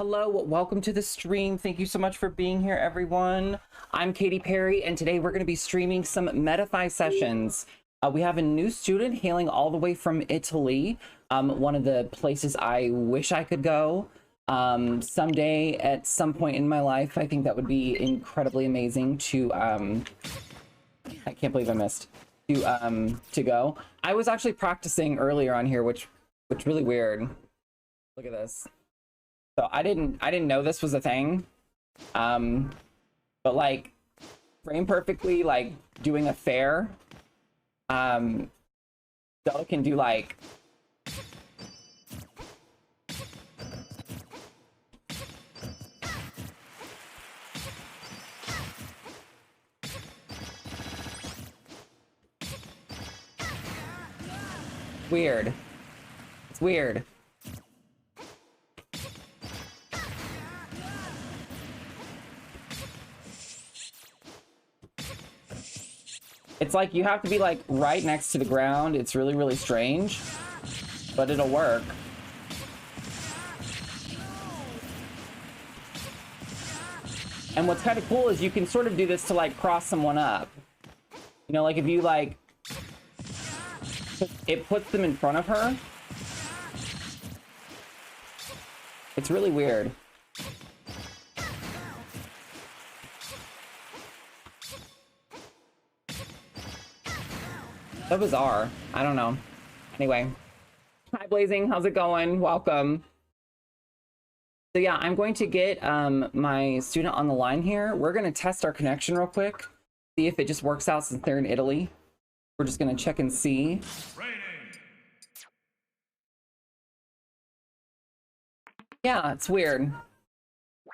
Hello, welcome to the stream. Thank you so much for being here, everyone. I'm Katy Parry, and today we're going to be streaming some Metafy Sessions. We have a new student hailing all the way from Italy, one of the places I wish I could go someday at some point in my life. I think that would be incredibly amazing to, I can't believe I missed, to go. I was actually practicing earlier on here, which really weird. Look at this. So I didn't know this was a thing. But like frame perfectly, like doing a fair. Zelda can do like weird. It's weird. It's like you have to be like right next to the ground. It's really, really strange, but it'll work. And what's kind of cool is you can sort of do this to like cross someone up. You know, like if you like, it puts them in front of her. It's really weird. So bizarre. I don't know. Anyway. Hi, Blazing. How's it going? Welcome. So yeah, I'm going to get my student on the line here. We're going to test our connection real quick. See if it just works out since they're in Italy. We're just going to check and see. Yeah, it's weird.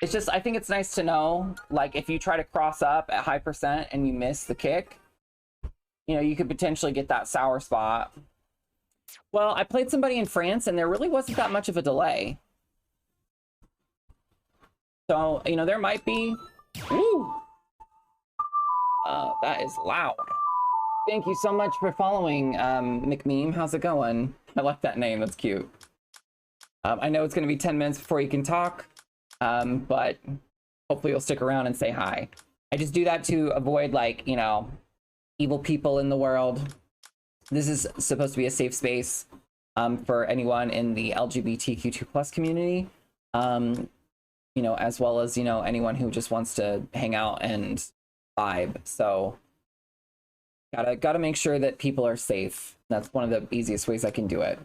It's just, I think it's nice to know, like, if you try to cross up at high percent and you miss the kick, you know, you could potentially get that sour spot. Well, I played somebody in France and there really wasn't that much of a delay. So, you know, there might be... Ooh! That is loud. Thank you so much for following, McMeme. How's it going? I like that name. That's cute. I know it's going to be 10 minutes before you can talk, but hopefully you'll stick around and say hi. I just do that to avoid, like, you know, evil people in the world. This is supposed to be a safe space for anyone in the LGBTQ2+ community, you know, as well as, you know, anyone who just wants to hang out and vibe. So gotta make sure that people are safe. That's one of the easiest ways I can do it.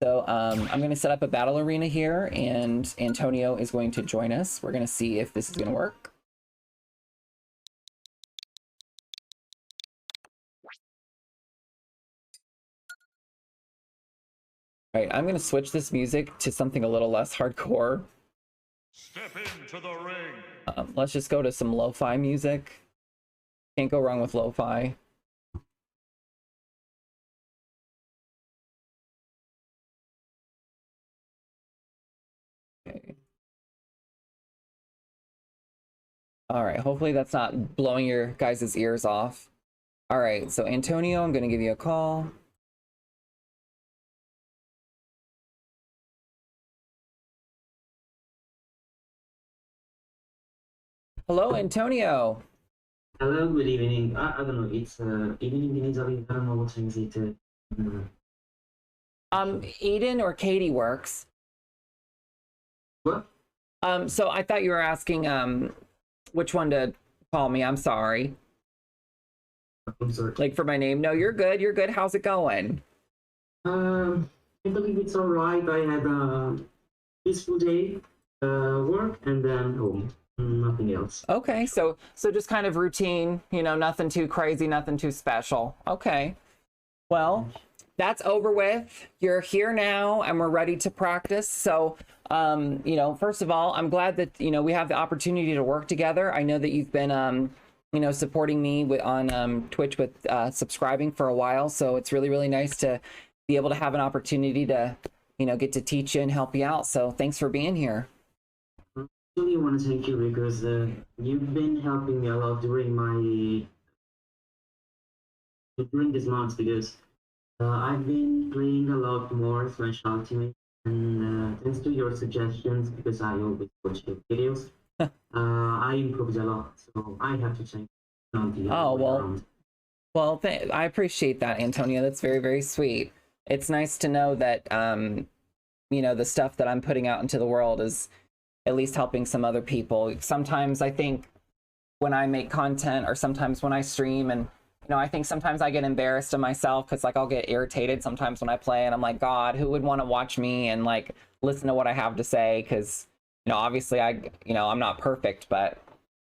So I'm going to set up a battle arena here, and Antonio is going to join us. We're going to see if this is going to work. All right, I'm going to switch this music to something a little less hardcore. Step into the ring. Let's just go to some lo-fi music. Can't go wrong with lo-fi. Okay. All right, hopefully that's not blowing your guys' ears off. All right, so Antonio, I'm going to give you a call. Hello, Antonio. Hello, good evening. I don't know, it's evening in Italy. I don't know what time is it. Eden or Katy works. What? So I thought you were asking which one to call me. I'm sorry. I'm sorry. Like for my name. No, you're good. You're good. How's it going? I believe it's all right. I had a peaceful day, work, and then home. Nothing else. Okay, so just kind of routine, you know, nothing too crazy, nothing too special. Okay. Well, that's over with. You're here now and we're ready to practice. So, you know, first of all, I'm glad that, you know, we have the opportunity to work together. I know that you've been, you know, supporting me on Twitch with subscribing for a while. So it's really, really nice to be able to have an opportunity to, you know, get to teach you and help you out. So thanks for being here. I really want to thank you because you've been helping me a lot during this month because I've been playing a lot more Flash Ultimate And thanks to your suggestions, because I always watch your videos, I improved a lot. So I have to change on the Oh, other way well, around. well, I appreciate that, Antonio. That's very, very sweet. It's nice to know that, you know, the stuff that I'm putting out into the world is at least helping some other people. Sometimes I think when I make content or sometimes when I stream, and you know, I think sometimes I get embarrassed of myself because like I'll get irritated sometimes when I play and I'm like, God, who would want to watch me and like listen to what I have to say? Because you know, obviously I'm not perfect, but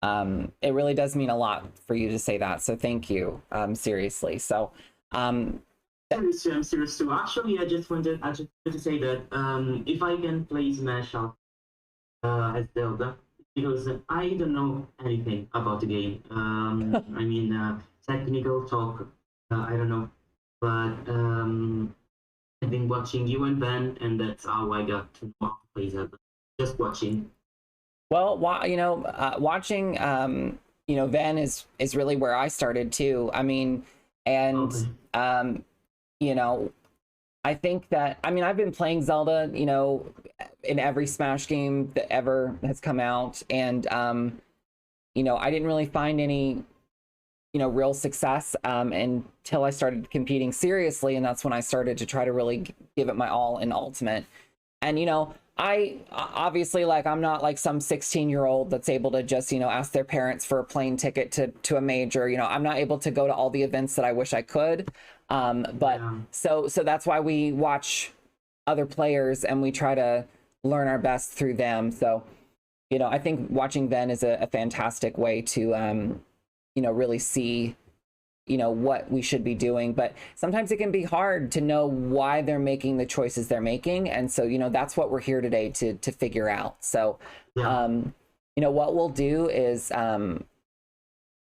it really does mean a lot for you to say that. So thank you, seriously. So I'm serious too. Actually, I just wanted to say that if I can play Smash Up as Zelda, because I don't know anything about the game. I mean, technical talk, I don't know, but I've been watching you and Ben, and that's how I got to know how to play Zelda. Just watching. well, you know, watching, you know, Ven is really where I started too. I mean, and Okay. you know, I think that, I mean, I've been playing Zelda, you know, in every Smash game that ever has come out, and you know, I didn't really find any, you know, real success until I started competing seriously, and that's when I started to try to really give it my all in Ultimate. And you know, I obviously, like, I'm not like some 16-year-old that's able to just, you know, ask their parents for a plane ticket to a major. You know, I'm not able to go to all the events that I wish I could. But Yeah. so that's why we watch other players and we try to learn our best through them. So you know, I think watching Ven is a fantastic way to you know, really see, you know, what we should be doing. But sometimes it can be hard to know why they're making the choices they're making, and so you know, that's what we're here today to figure out. So Yeah. you know, what we'll do is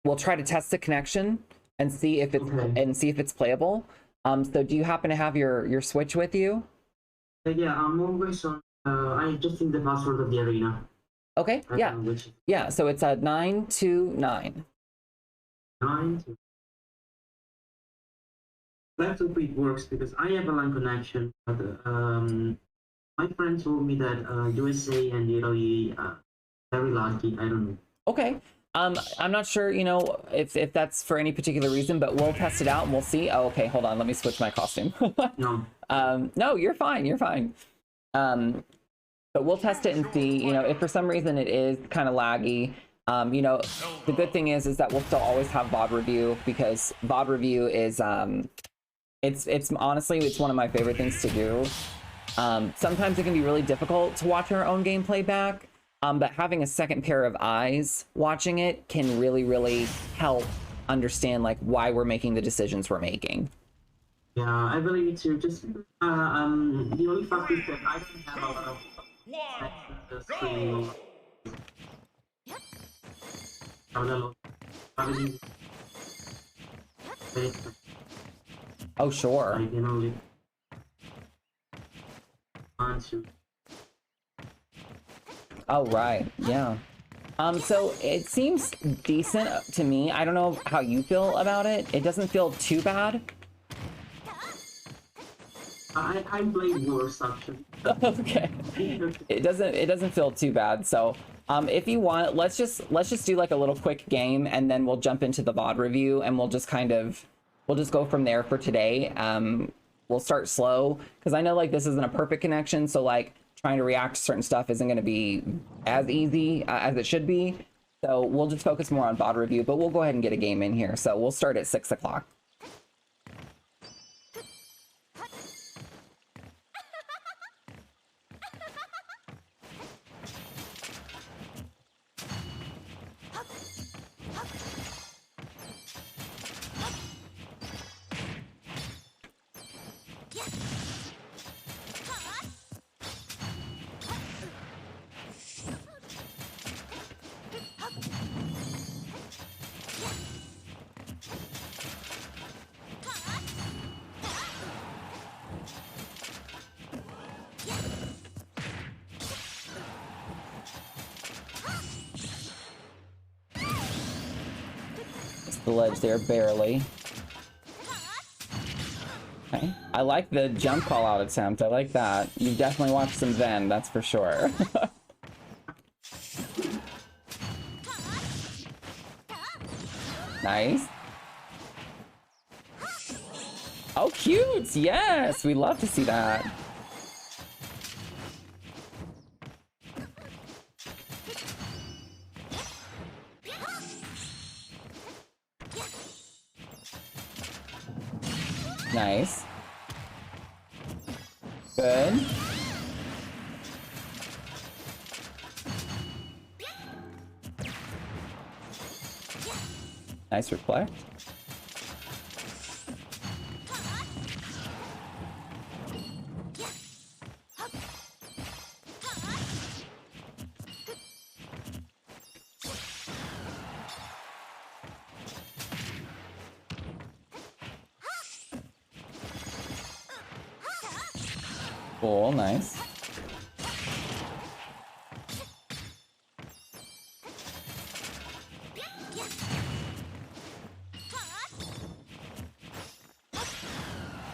we'll try to test the connection and see if it's playable. So do you happen to have your Switch with you? Yeah, I'm always on. I just think the password of the arena. Okay, I yeah, don't know which is yeah. So it's a 929. 9. Let's hope it works because I have a LAN connection. But my friend told me that USA and Italy very lucky. I don't know. Okay. I'm not sure, you know, if that's for any particular reason, but we'll test it out and we'll see. Oh, okay, hold on. Let me switch my costume. No. No, you're fine. You're fine. But we'll test it and see, you know, if for some reason it is kind of laggy. You know, the good thing is that we'll still always have VOD review, because VOD review is, it's honestly, it's one of my favorite things to do. Sometimes it can be really difficult to watch our own gameplay back. But having a second pair of eyes watching it can really, really help understand like why we're making the decisions we're making. Yeah, I believe it's you. Just the only fact is that I don't have a lot of streaming. Traveling, Oh, sure. I can only answer. Oh, right. Yeah. So it seems decent to me. I don't know how you feel about it. It doesn't feel too bad. I played worse actually. Okay. It doesn't feel too bad. So if you want, let's just do like a little quick game, and then we'll jump into the VOD review, and we'll just go from there for today. We'll start slow, because I know like this isn't a perfect connection, so like trying to react to certain stuff isn't going to be as easy as it should be. So we'll just focus more on VOD review, but we'll go ahead and get a game in here. So we'll start at 6 o'clock. It's the ledge there, barely. Okay. I like the jump call out attempt. I like that. You've definitely watched some Zen, that's for sure. Nice. Oh, cute! Yes! We love to see that. Nice. Good. Nice reflect. Cool, nice.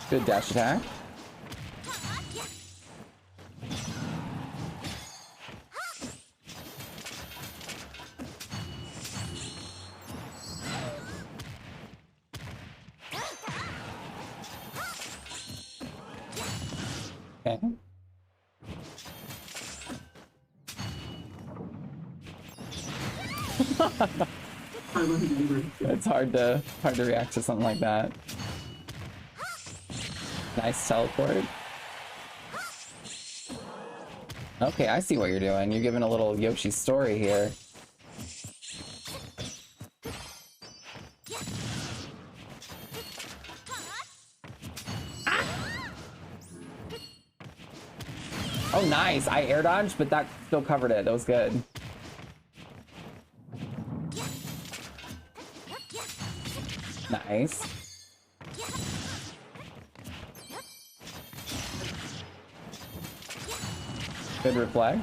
Good dash attack. Okay. It's hard to react to something like that. Nice teleport. Okay, I see what you're doing. You're giving a little Yoshi story here. Oh, nice. I air dodged, but that still covered it. That was good. Nice. Good reflect.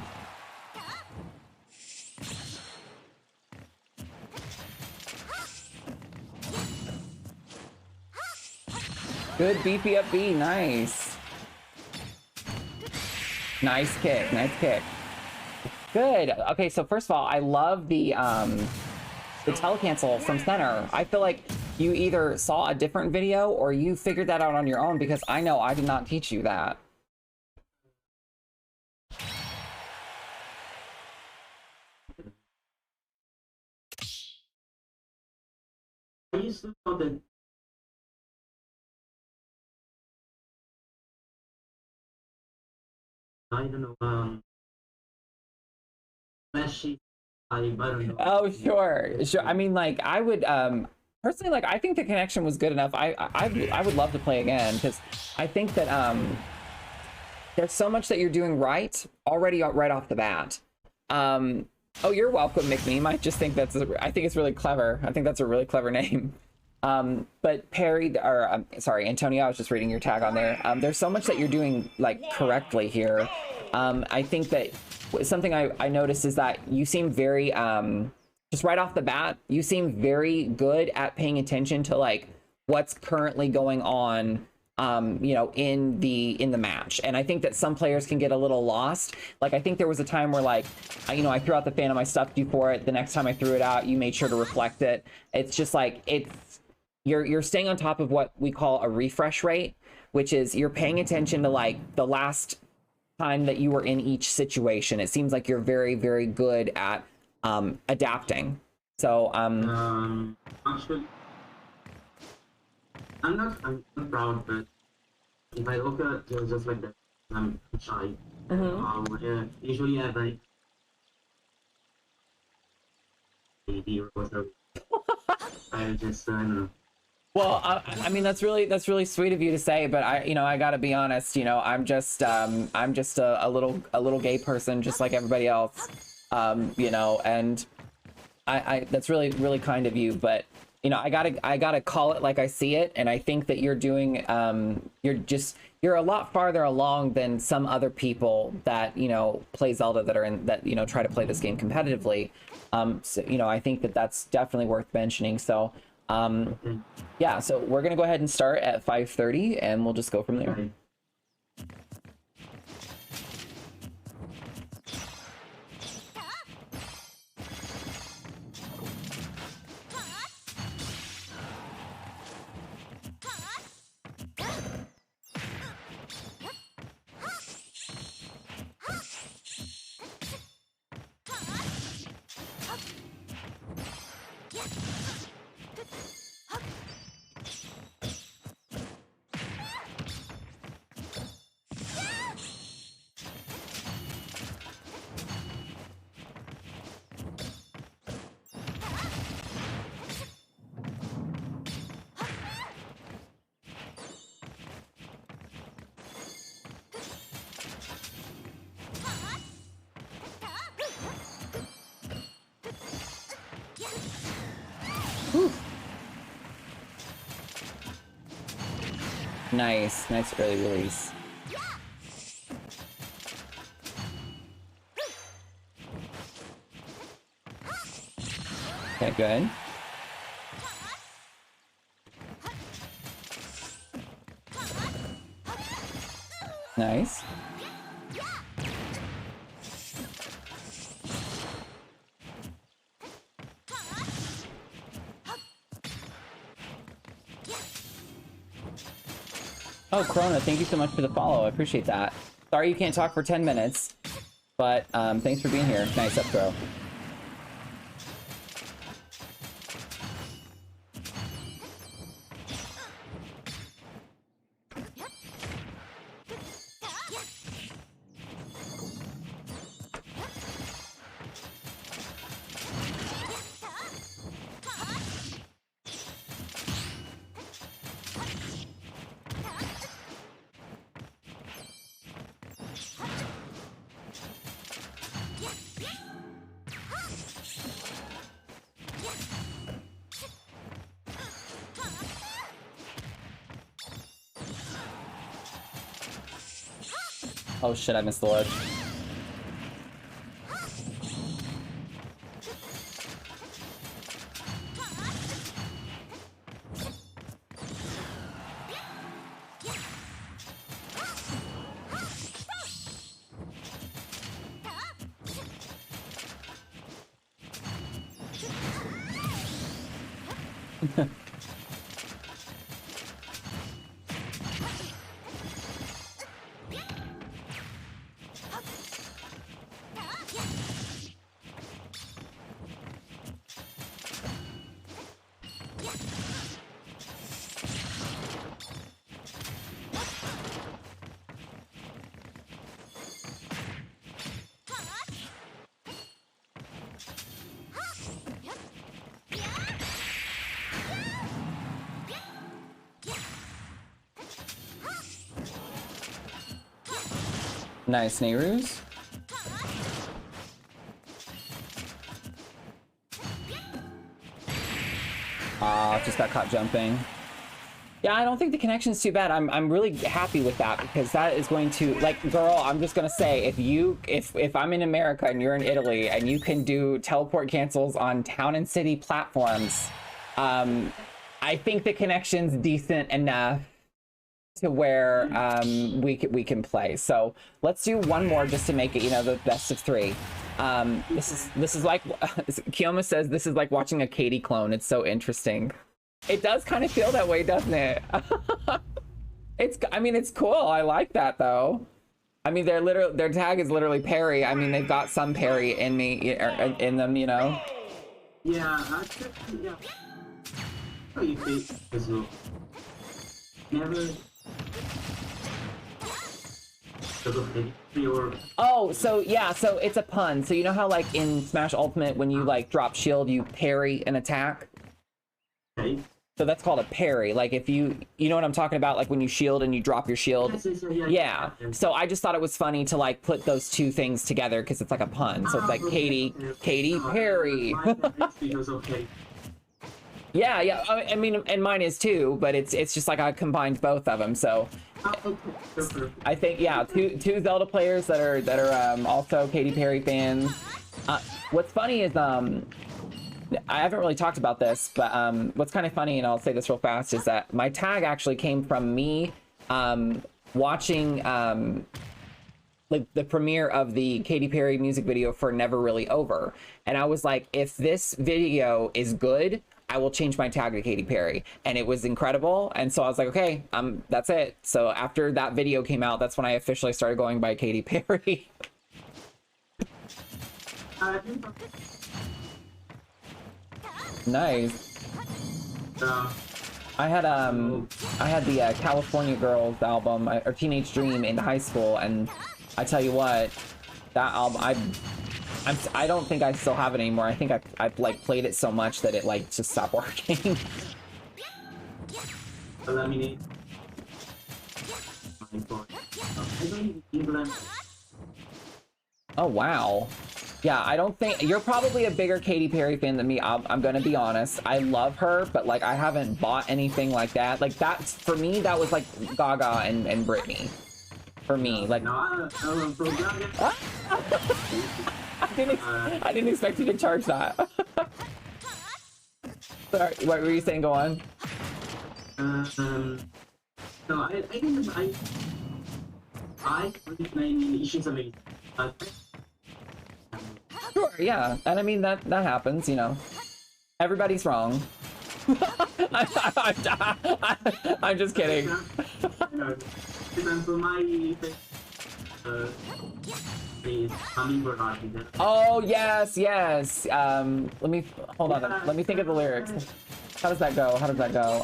Good beefy up B. Nice. Nice kick. Nice kick. Good. Okay, so first of all, I love the telecancel from center. I feel like you either saw a different video or you figured that out on your own, because I know I did not teach you that. I used to know that I don't know, flashy. I don't know. Oh, sure. I mean, like, I would personally, like, I think the connection was good enough. I would love to play again, because I think that there's so much that you're doing right already right off the bat. Oh, you're welcome, McMeme. I just think I think it's really clever. I think that's a really clever name. But Parry, or sorry, Antonio, I was just reading your tag on there. There's so much that you're doing, like, correctly here. I think that something I noticed is that you seem very, just right off the bat, you seem very good at paying attention to, like, what's currently going on, you know, in the match. And I think that some players can get a little lost. Like, I think there was a time where, like, you know, I threw out the Phantom, I stuffed you for it. The next time I threw it out, you made sure to reflect it. It's just like, you're staying on top of what we call a refresh rate, which is you're paying attention to, like, the last time that you were in each situation. It seems like you're very, very good at adapting. So Actually, I'm not proud, but if I look at just like that, I'm shy. Yeah, usually I very I just I don't know. well, I mean, that's really sweet of you to say, but I gotta be honest, you know, I'm just a little gay person, just like everybody else, you know, and I that's really kind of you, but you know, I gotta call it like I see it, and I think that you're doing, you're a lot farther along than some other people that, you know, play Zelda that you know, try to play this game competitively. So, you know, I think that that's definitely worth mentioning. So Yeah, so we're gonna go ahead and start at 5:30, and we'll just go from there. Okay. Nice, nice early release. Okay, good. Nice. Oh, Corona, thank you so much for the follow. I appreciate that. Sorry you can't talk for 10 minutes, but thanks for being here. Nice up throw. Oh shit, I missed the ledge. Nice, Nehrus. Just got caught jumping. Yeah, I don't think the connection's too bad. I'm really happy with that, because that is going to, like, girl, I'm just gonna say, if I'm in America and you're in Italy and you can do teleport cancels on town and city platforms, I think the connection's decent enough to where we can play. So let's do one more just to make it, you know, the best of three. This is like Kiyoma says, this is like watching a Katy clone. It's so interesting. It does kind of feel that way, doesn't it? I mean, it's cool. I like that though. I mean, their tag is literally Parry. I mean, they've got some Parry in in them, you know. Yeah, actually, yeah. You think as well. Never. Oh, so yeah, so it's a pun. So you know how like in Smash Ultimate, when you like drop shield, you parry an attack? Okay. So that's called a parry. Like if you know what I'm talking about, like when you shield and you drop your shield. Yes, Yeah. So I just thought it was funny to like put those two things together because it's like a pun. So it's like Katy Parry. Yeah. I mean, and mine is too, but it's just like I combined both of them. So I think, yeah, two Zelda players that are also Katy Perry fans. What's funny is I haven't really talked about this, but what's kind of funny, and I'll say this real fast, is that my tag actually came from me watching like the premiere of the Katy Perry music video for Never Really Over. And I was like, if this video is good, I will change my tag to Katy Perry. And it was incredible. And so I was like, okay, that's it. So after that video came out, that's when I officially started going by Katy Perry. Nice. I had the California Girls album, or Teenage Dream, in high school, and I tell you what, that album, I don't think I still have it anymore. I think I've like played it so much that it like just stopped working. Oh wow. Yeah, I don't think you're probably a bigger Katy Perry fan than me. I'm gonna be honest. I love her, but like I haven't bought anything like that. Like that's for me, that was like Gaga and Britney. For me, like I didn't expect you to charge that. Sorry, what were you saying? Go on. No, I think I mean she's amazing. Sure, yeah, and I mean that happens, you know. Everybody's wrong. I'm just kidding. Oh yes, yes. Let me hold on. Let me think of the lyrics. How does that go? How does that go?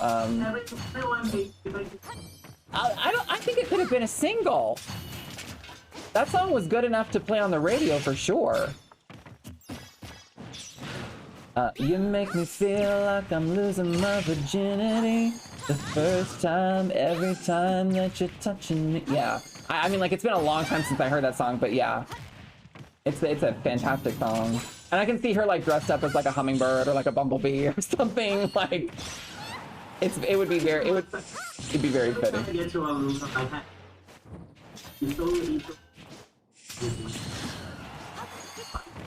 I think it could have been a single. That song was good enough to play on the radio for sure. You make me feel like I'm losing my virginity. The first time, every time that you're touching me. Yeah, I mean, like, it's been a long time since I heard that song, but yeah. It's a fantastic song. And I can see her, like, dressed up as, like, a hummingbird or, like, a bumblebee or something. Like, it would be very, it'd be very fitting.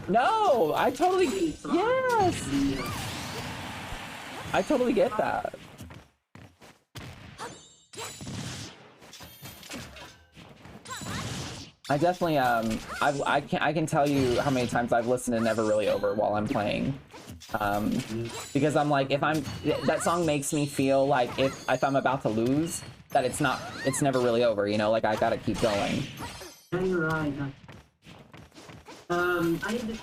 No, I totally, yes! I totally get that. I definitely, I can tell you how many times I've listened to Never Really Over while I'm playing. Because I'm like, that song makes me feel like if I'm about to lose, that it's never really over, you know, like I gotta keep going. You're right. I just...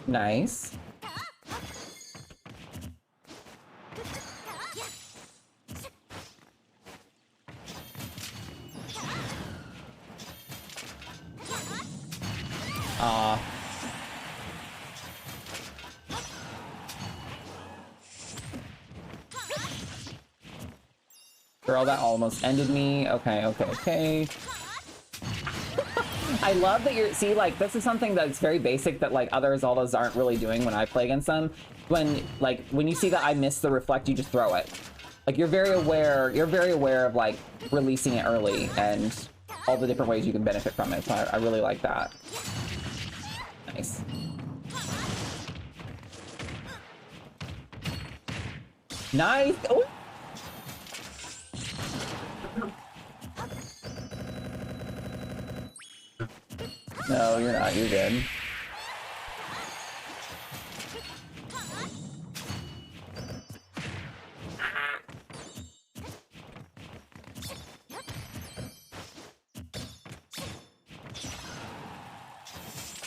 Nice. Girl, that almost ended me. Okay. I love that see, like, this is something that's very basic that, like, other Zeldas aren't really doing when I play against them. When you see that I miss the reflect, you just throw it. Like, you're very aware of, like, releasing it early and all the different ways you can benefit from it. So I really like that. Nice. Nice! Oh! No, you're not. You're good.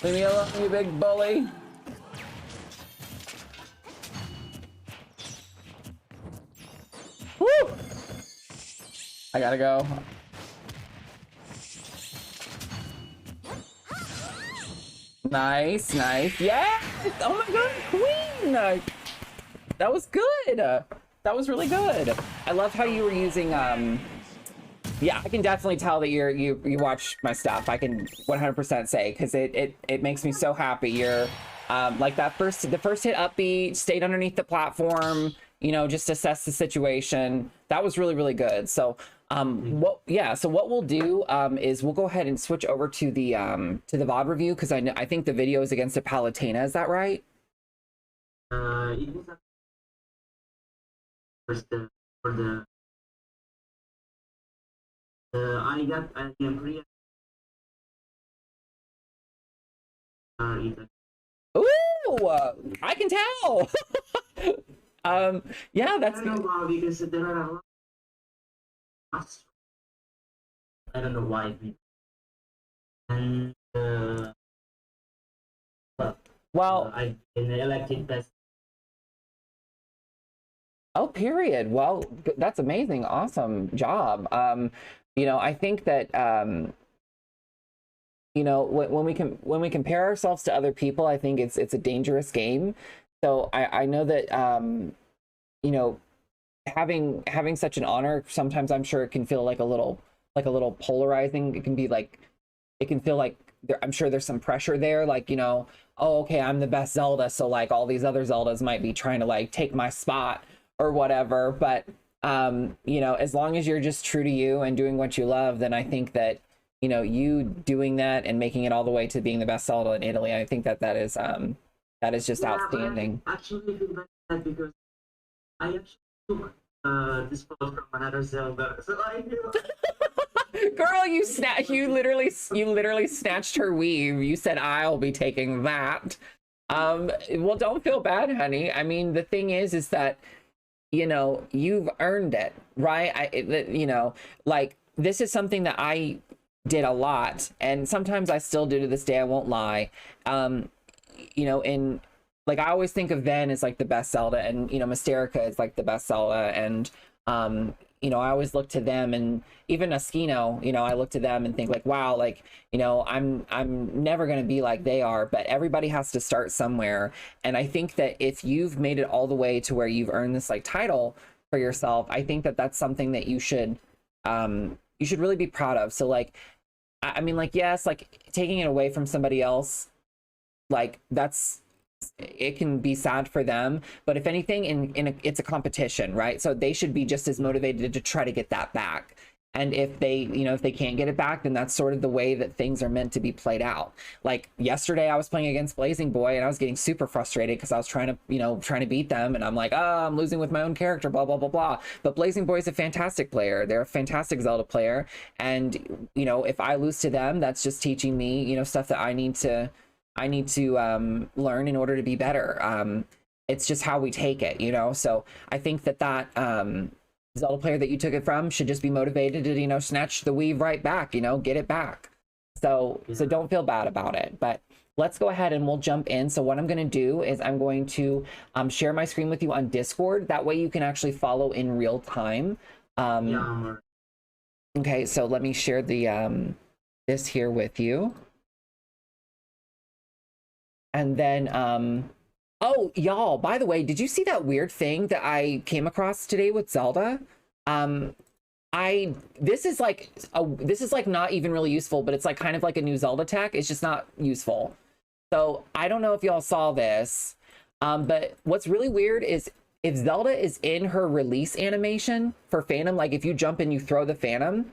Leave me alone, you big bully. Woo! I gotta go. Nice. Yes! Oh my god, queen! That was good! That was really good. I love how you were using, yeah, I can definitely tell that you watch my stuff. I can 100% say, because it makes me so happy. You're, like the first hit upbeat, stayed underneath the platform, you know, just assess the situation. that was really, really good. So so what we'll do is we'll go ahead and switch over to the VOD review, because I think the video is against a Palutena. Is that right? It was for the I got an Korea. Ooh, I can tell. Yeah, that's I don't know why, because there are a lot of, I don't know why. And well, I've been elected best. Oh, period. Well, that's amazing. Awesome job. You know, I think that you know, when we compare ourselves to other people, I think it's a dangerous game. So I know that you know, having such an honor, sometimes I'm sure it can feel like a little polarizing. It can be like, it can feel like I'm sure there's some pressure there, like, you know, oh, okay, I'm the best Zelda, so like all these other Zeldas might be trying to like take my spot or whatever. But you know, as long as you're just true to you and doing what you love, then I think that, you know, you doing that and making it all the way to being the best Zelda in Italy, I think that is just outstanding. I actually feel bad because I actually took this spot from another Zelda, so I knew. Girl, you literally snatched her weave. You said, I'll be taking that. Well, don't feel bad, honey. I mean, the thing is that, you know, you've earned it, right? You know, like, this is something that I did a lot, and sometimes I still do to this day, I won't lie. You know, in like, I always think of Ven as like the best Zelda, and, you know, Mysterica is like the best Zelda, and you know, I always look to them, and even Askino, you know, I look to them and think like, wow, like, you know, I'm never going to be like they are, but everybody has to start somewhere. And I think that if you've made it all the way to where you've earned this like title for yourself, I think that that's something that you should really be proud of. So like, I mean, like, yes, like taking it away from somebody else, like it can be sad for them, but if anything, it's a competition, right? So they should be just as motivated to try to get that back. And if they, you know, if they can't get it back, then that's sort of the way that things are meant to be played out. Like yesterday I was playing against Blazing Boy, and I was getting super frustrated because I was trying to beat them, and I'm like, oh, I'm losing with my own character, blah blah blah blah. But Blazing Boy is a fantastic player. They're a fantastic Zelda player, and, you know, if I lose to them, that's just teaching me, you know, stuff that I need to learn in order to be better. It's just how we take it, you know? So I think that Zelda player that you took it from should just be motivated to, you know, snatch the weave right back, you know, get it back. So don't feel bad about it. But let's go ahead and we'll jump in. So what I'm going to do is I'm going to share my screen with you on Discord. That way you can actually follow in real time. Okay, so let me share the this here with you. And then, oh, y'all, by the way, did you see that weird thing that I came across today with Zelda? This is like not even really useful, but it's like kind of like a new Zelda tech. It's just not useful. So I don't know if y'all saw this, but what's really weird is if Zelda is in her release animation for Phantom, like if you jump and you throw the Phantom,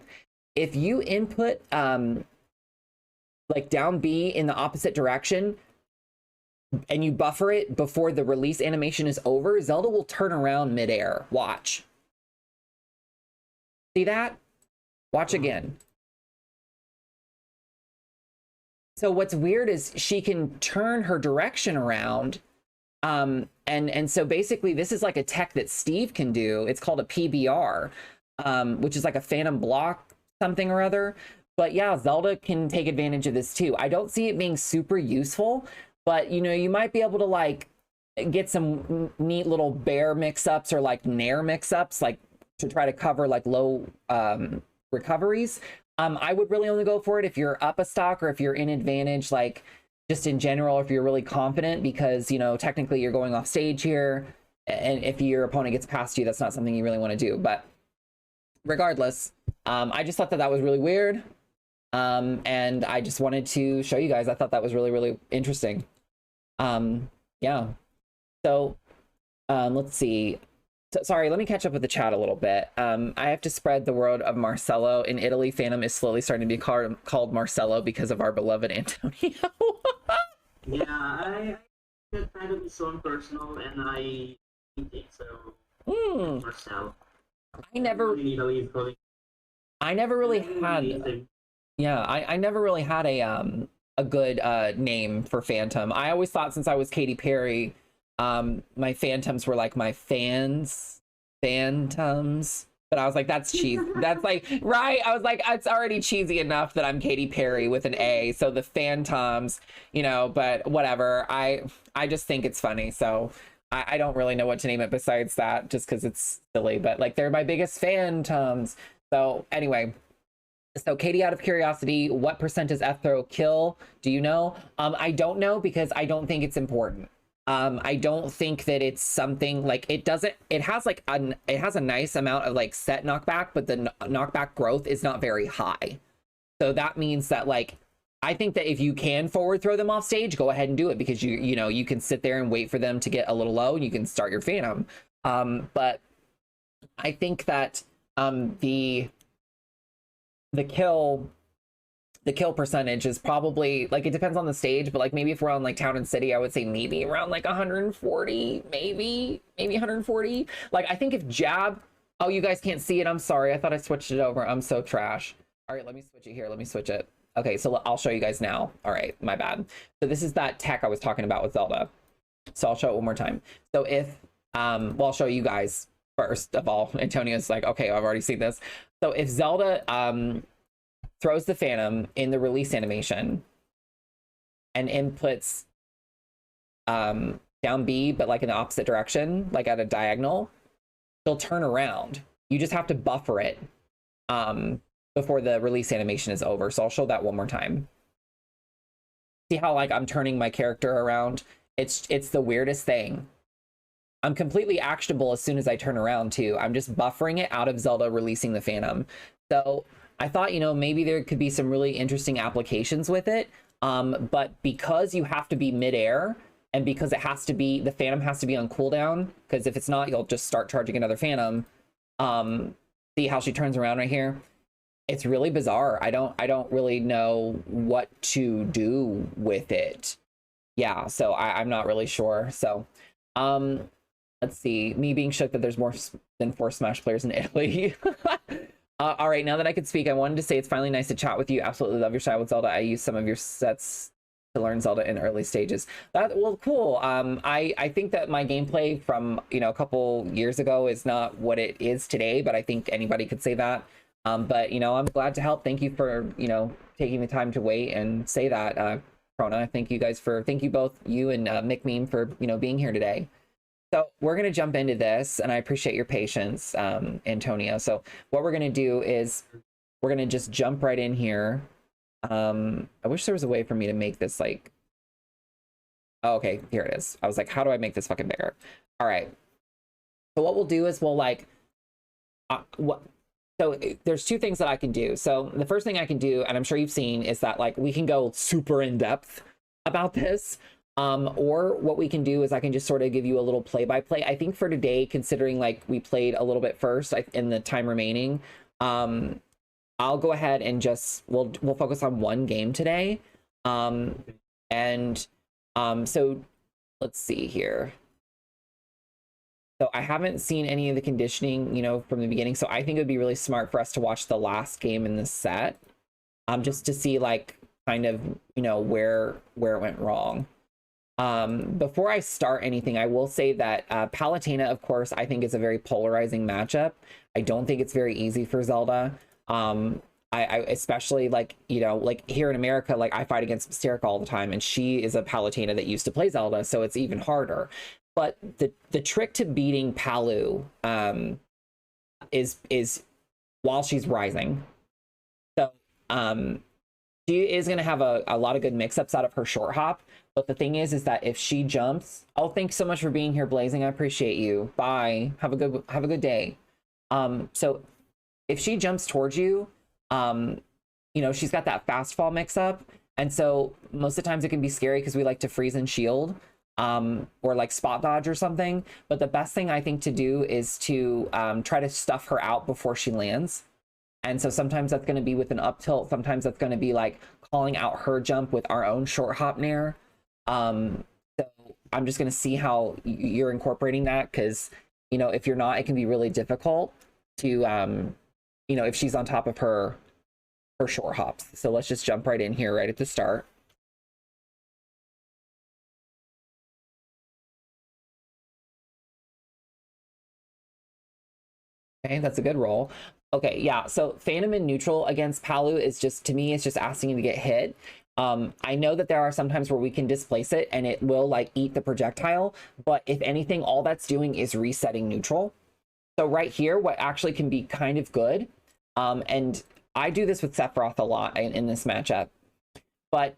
if you input like down B in the opposite direction, and you buffer it before the release animation is over, Zelda will turn around midair. Watch. See that? Watch again. So what's weird is she can turn her direction around. And so basically this is like a tech that Steve can do. It's called a PBR, which is like a phantom block something or other. But yeah, Zelda can take advantage of this too. I don't see it being super useful, but, you know, you might be able to like get some neat little bear mix-ups or like nair mix-ups, like to try to cover like low recoveries. I would really only go for it if you're up a stock or if you're in advantage, like just in general, if you're really confident, because, you know, technically you're going off stage here. And if your opponent gets past you, that's not something you really want to do. But regardless, I just thought that was really weird. And I just wanted to show you guys. I thought that was really, really interesting. Yeah. So, let's see. sorry, let me catch up with the chat a little bit. I have to spread the word of Marcello. In Italy, Phantom is slowly starting to be called Marcello because of our beloved Antonio. Yeah, I that kind of is so impersonal, and I think so. Marcel. I never In Italy is calling. I never really had yeah, I never really had a good name for Phantom. I always thought since I was Katy Perry, my Phantoms were like my Phantoms. But I was like, that's cheesy. That's like, right? I was like, it's already cheesy enough that I'm Katy Perry with an A. So the Phantoms, you know, but whatever. I just think it's funny. So I don't really know what to name it besides that, just because it's silly. But like, they're my biggest Phantoms. So anyway, so Katie, out of curiosity, what percent does Ethro kill? Do you know? I don't know because I don't think it's important. I don't think that it's something like it doesn't, it has like it has a nice amount of like set knockback, but the knockback growth is not very high. So that means that like, I think that if you can forward throw them off stage, go ahead and do it because you know, you can sit there and wait for them to get a little low and you can start your Phantom. But I think that the kill percentage is probably like, it depends on the stage, but like maybe if we're on like Town and City, I would say maybe around like 140, maybe 140. Like I think if Jab, oh, you guys can't see it, I'm sorry, I thought I switched it over, I'm so trash. All right, let me switch it here, let me switch it. Okay, so I'll show you guys now. All right, my bad. So this is that tech I was talking about with Zelda. So I'll show it one more time. So if well, I'll show you guys first of all. Antonio's like, okay, I've already seen this. So if Zelda throws the Phantom in the release animation and inputs down B, but like in the opposite direction, like at a diagonal, she'll turn around. You just have to buffer it before the release animation is over. So I'll show that one more time. See how like I'm turning my character around? It's the weirdest thing. I'm completely actionable as soon as I turn around too. I'm just buffering it out of Zelda releasing the Phantom. So I thought, you know, maybe there could be some really interesting applications with it. But because you have to be midair and because it has to be, the Phantom has to be on cooldown, because if it's not, you'll just start charging another Phantom. See how she turns around right here? It's really bizarre. I don't really know what to do with it. Yeah, so I'm not really sure. So, let's see. Me being shook that there's more than 4 Smash players in Italy. All right, now that I could speak, I wanted to say it's finally nice to chat with you. Absolutely love your style with Zelda. I used some of your sets to learn Zelda in early stages. Well, cool. I think that my gameplay from, you know, a couple years ago is not what it is today, but I think anybody could say that. But, you know, I'm glad to help. Thank you for, you know, taking the time to wait and say that, Krona. Thank you both, you and McMeme, for, you know, being here today. So we're going to jump into this, and I appreciate your patience, Antonio. So what we're going to do is we're going to just jump right in here. I wish there was a way for me to make this like, oh, okay, here it is. I was like, how do I make this fucking bigger? All right. So what we'll do is we'll like, so there's 2 things that I can do. So the first thing I can do, and I'm sure you've seen, is that like we can go super in depth about this. Or what we can do is I can just sort of give you a little play-by-play. I think for today, considering like we played a little bit first in the time remaining, I'll go ahead and just we'll focus on one game today. So let's see here. So I haven't seen any of the conditioning, you know, from the beginning. So I think it would be really smart for us to watch the last game in this set, just to see like kind of, you know, where it went wrong. Before I start anything, I will say that Palutena, of course, I think is a very polarizing matchup. I don't think it's very easy for Zelda. I especially like, you know, like here in America, like I fight against Mysterica all the time, and she is a Palutena that used to play Zelda, so it's even harder. But the trick to beating Palu is while she's rising. So she is going to have a lot of good mix-ups out of her short hop. But the thing is that if she jumps, oh, thanks so much for being here, Blazing. I appreciate you. Bye. Have a good day. So if she jumps towards you, you know, she's got that fast fall mix up. And so most of the times it can be scary because we like to freeze and shield. or like spot dodge or something. But the best thing I think to do is to try to stuff her out before she lands. And so sometimes that's going to be with an up tilt. Sometimes that's going to be like calling out her jump with our own short hop nair. So I'm just going to see how you're incorporating that, because, you know, if you're not, it can be really difficult to, you know, if she's on top of her short hops. So let's just jump right in here right at the start. Okay, that's a good roll. Okay, yeah, so Phantom in neutral against Palu is just, to me, it's just asking to get hit. I know that there are some times where we can displace it and it will like eat the projectile, but if anything, all that's doing is resetting neutral. So right here, what actually can be kind of good, and I do this with Sephiroth a lot in this matchup, but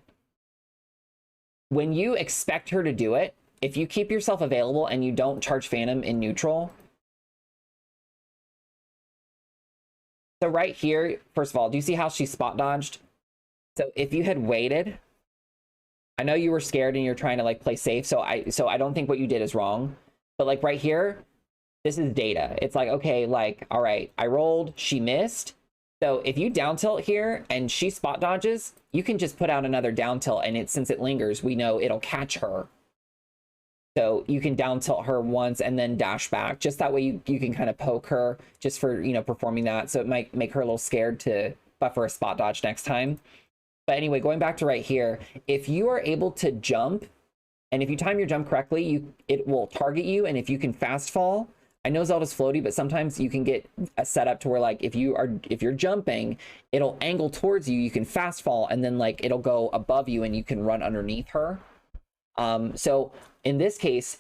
when you expect her to do it, if you keep yourself available and you don't charge Phantom in neutral. So right here, first of all, do you see how she spot dodged? So if you had waited, I know you were scared and you're trying to like play safe, so I don't think what you did is wrong. But like right here, this is data. It's like, okay, like, all right, I rolled, she missed. So if you down tilt here and she spot dodges, you can just put out another down tilt, and since it lingers, we know it'll catch her. So you can down tilt her once and then dash back. Just that way you can kind of poke her just for, you know, performing that. So it might make her a little scared to buffer a spot dodge next time. But anyway, going back to right here, if you are able to jump, and if you time your jump correctly, it will target you. And if you can fast fall, I know Zelda's floaty, but sometimes you can get a setup to where like if you're jumping, it'll angle towards you, you can fast fall, and then like it'll go above you and you can run underneath her. So in this case,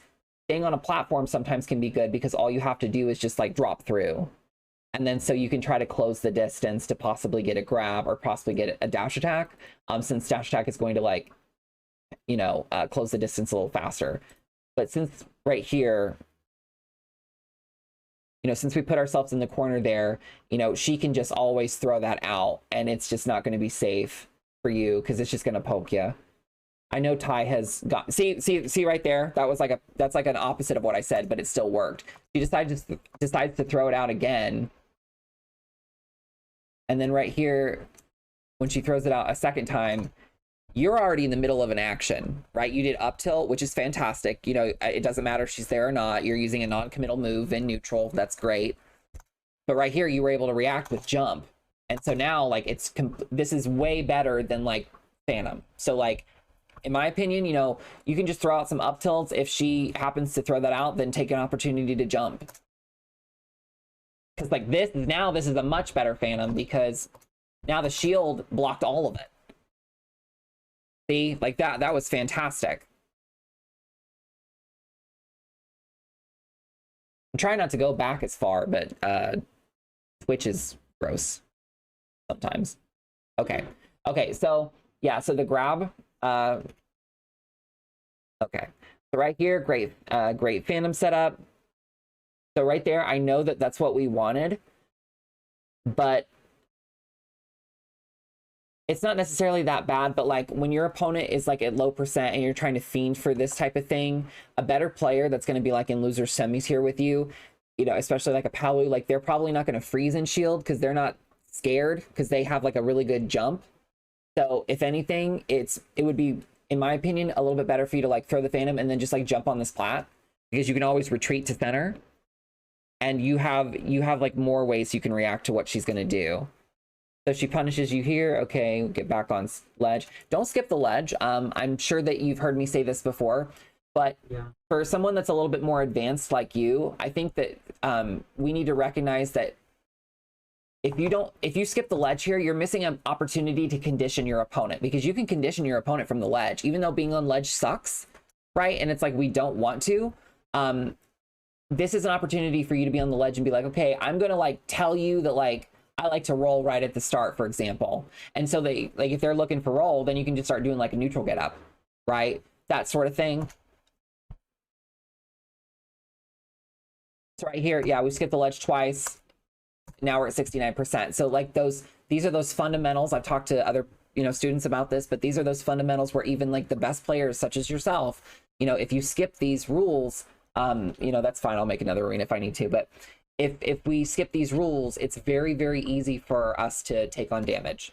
staying on a platform sometimes can be good, because all you have to do is just like drop through. And then so you can try to close the distance to possibly get a grab or possibly get a dash attack, since dash attack is going to like, you know, close the distance a little faster. But since right here, you know, since we put ourselves in the corner there, you know, she can just always throw that out, and it's just not going to be safe for you because it's just going to poke you. I know Ty has got, see right there, that was like that's like an opposite of what I said, but it still worked. She decides to throw it out again. And then right here, when she throws it out a second time, you're already in the middle of an action, right? You did up tilt, which is fantastic. You know, it doesn't matter if she's there or not. You're using a non-committal move in neutral. That's great. But right here, you were able to react with jump. And so now, like, this is way better than, like, Phantom. So, like, in my opinion, you know, you can just throw out some up tilts. If she happens to throw that out, then take an opportunity to jump. Because like this is a much better Phantom, because now the shield blocked all of it. See, like that was fantastic. I'm trying not to go back as far, but Twitch is gross sometimes. Okay, so yeah, so the grab. Okay, so right here, great Phantom setup. So right there, I know that that's what we wanted, but it's not necessarily that bad. But like when your opponent is like at low percent and you're trying to fiend for this type of thing, a better player that's going to be like in loser semis here with you, you know, especially like a Palu, like they're probably not going to freeze in shield because they're not scared, because they have like a really good jump. So if anything, it would be, in my opinion, a little bit better for you to like throw the Phantom and then just like jump on this plat, because you can always retreat to center. And you have like more ways you can react to what she's going to do. So she punishes you here. Okay, get back on ledge. Don't skip the ledge. I'm sure that you've heard me say this before, but yeah, for someone that's a little bit more advanced like you, I think that we need to recognize that if you skip the ledge here, you're missing an opportunity to condition your opponent, because you can condition your opponent from the ledge, even though being on ledge sucks, right? And it's like we don't want to. This is an opportunity for you to be on the ledge and be like, okay, I'm going to like tell you that like I like to roll right at the start, for example. And so they like, if they're looking for roll, then you can just start doing like a neutral get up, right? That sort of thing. So right here, yeah, we skipped the ledge twice. Now we're at 69%. So like these are those fundamentals. I've talked to other you know, students about this, but these are those fundamentals where even like the best players such as yourself, you know, if you skip these rules, you know, that's fine. I'll make another arena if I need to, but if we skip these rules, it's very, very easy for us to take on damage.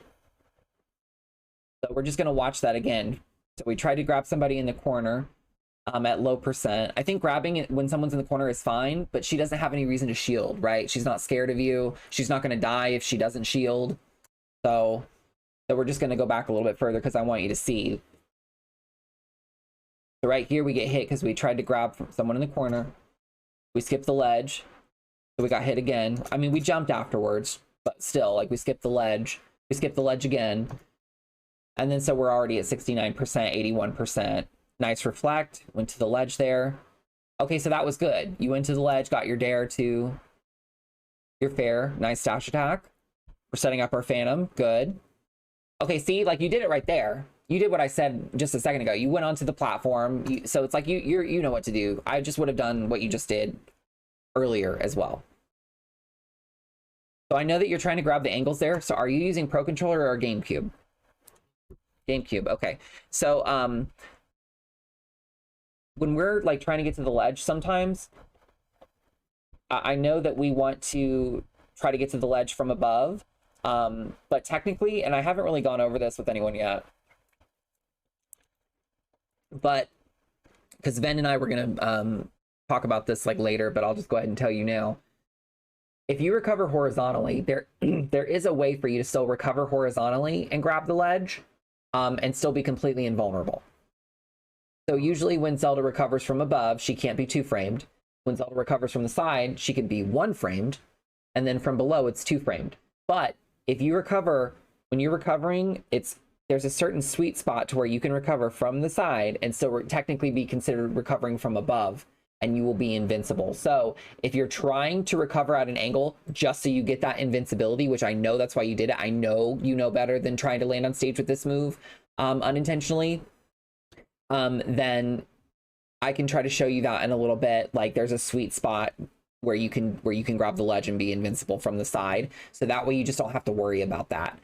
So we're just going to watch that again. So we tried to grab somebody in the corner at low percent. I think grabbing it when someone's in the corner is fine, but she doesn't have any reason to shield, right? She's not scared of you. She's not going to die if she doesn't shield. So we're just going to go back a little bit further because I want you to see. So right here we get hit because we tried to grab from someone in the corner. We skipped the ledge. So we got hit again. I mean, we jumped afterwards, but still, like, we skipped the ledge. We skipped the ledge again. And then so we're already at 69%, 81%. Nice reflect. Went to the ledge there. Okay, so that was good. You went to the ledge, got your dare to your fair. Nice dash attack. We're setting up our phantom. Good. Okay, see, like, you did it right there. You did what I said just a second ago. You went onto the platform. So it's like you know what to do. I just would have done what you just did earlier as well. So I know that you're trying to grab the angles there. So are you using Pro Controller or GameCube? GameCube, okay. So when we're like trying to get to the ledge, sometimes I know that we want to try to get to the ledge from above, but technically, and I haven't really gone over this with anyone yet, but because Ven and I were gonna talk about this like later, but I'll just go ahead and tell you now. If you recover horizontally, there is a way for you to still recover horizontally and grab the ledge, and still be completely invulnerable. So usually when Zelda recovers from above, she can't be 2-framed. When Zelda recovers from the side, she can be 1-framed, and then from below it's 2-framed. But if you recover, when you're recovering, there's a certain sweet spot to where you can recover from the side and still technically be considered recovering from above, and you will be invincible. So if you're trying to recover at an angle just so you get that invincibility, which I know that's why you did it, I know you know better than trying to land on stage with this move unintentionally, then I can try to show you that in a little bit. Like, there's a sweet spot where you can grab the ledge and be invincible from the side. So that way you just don't have to worry about that.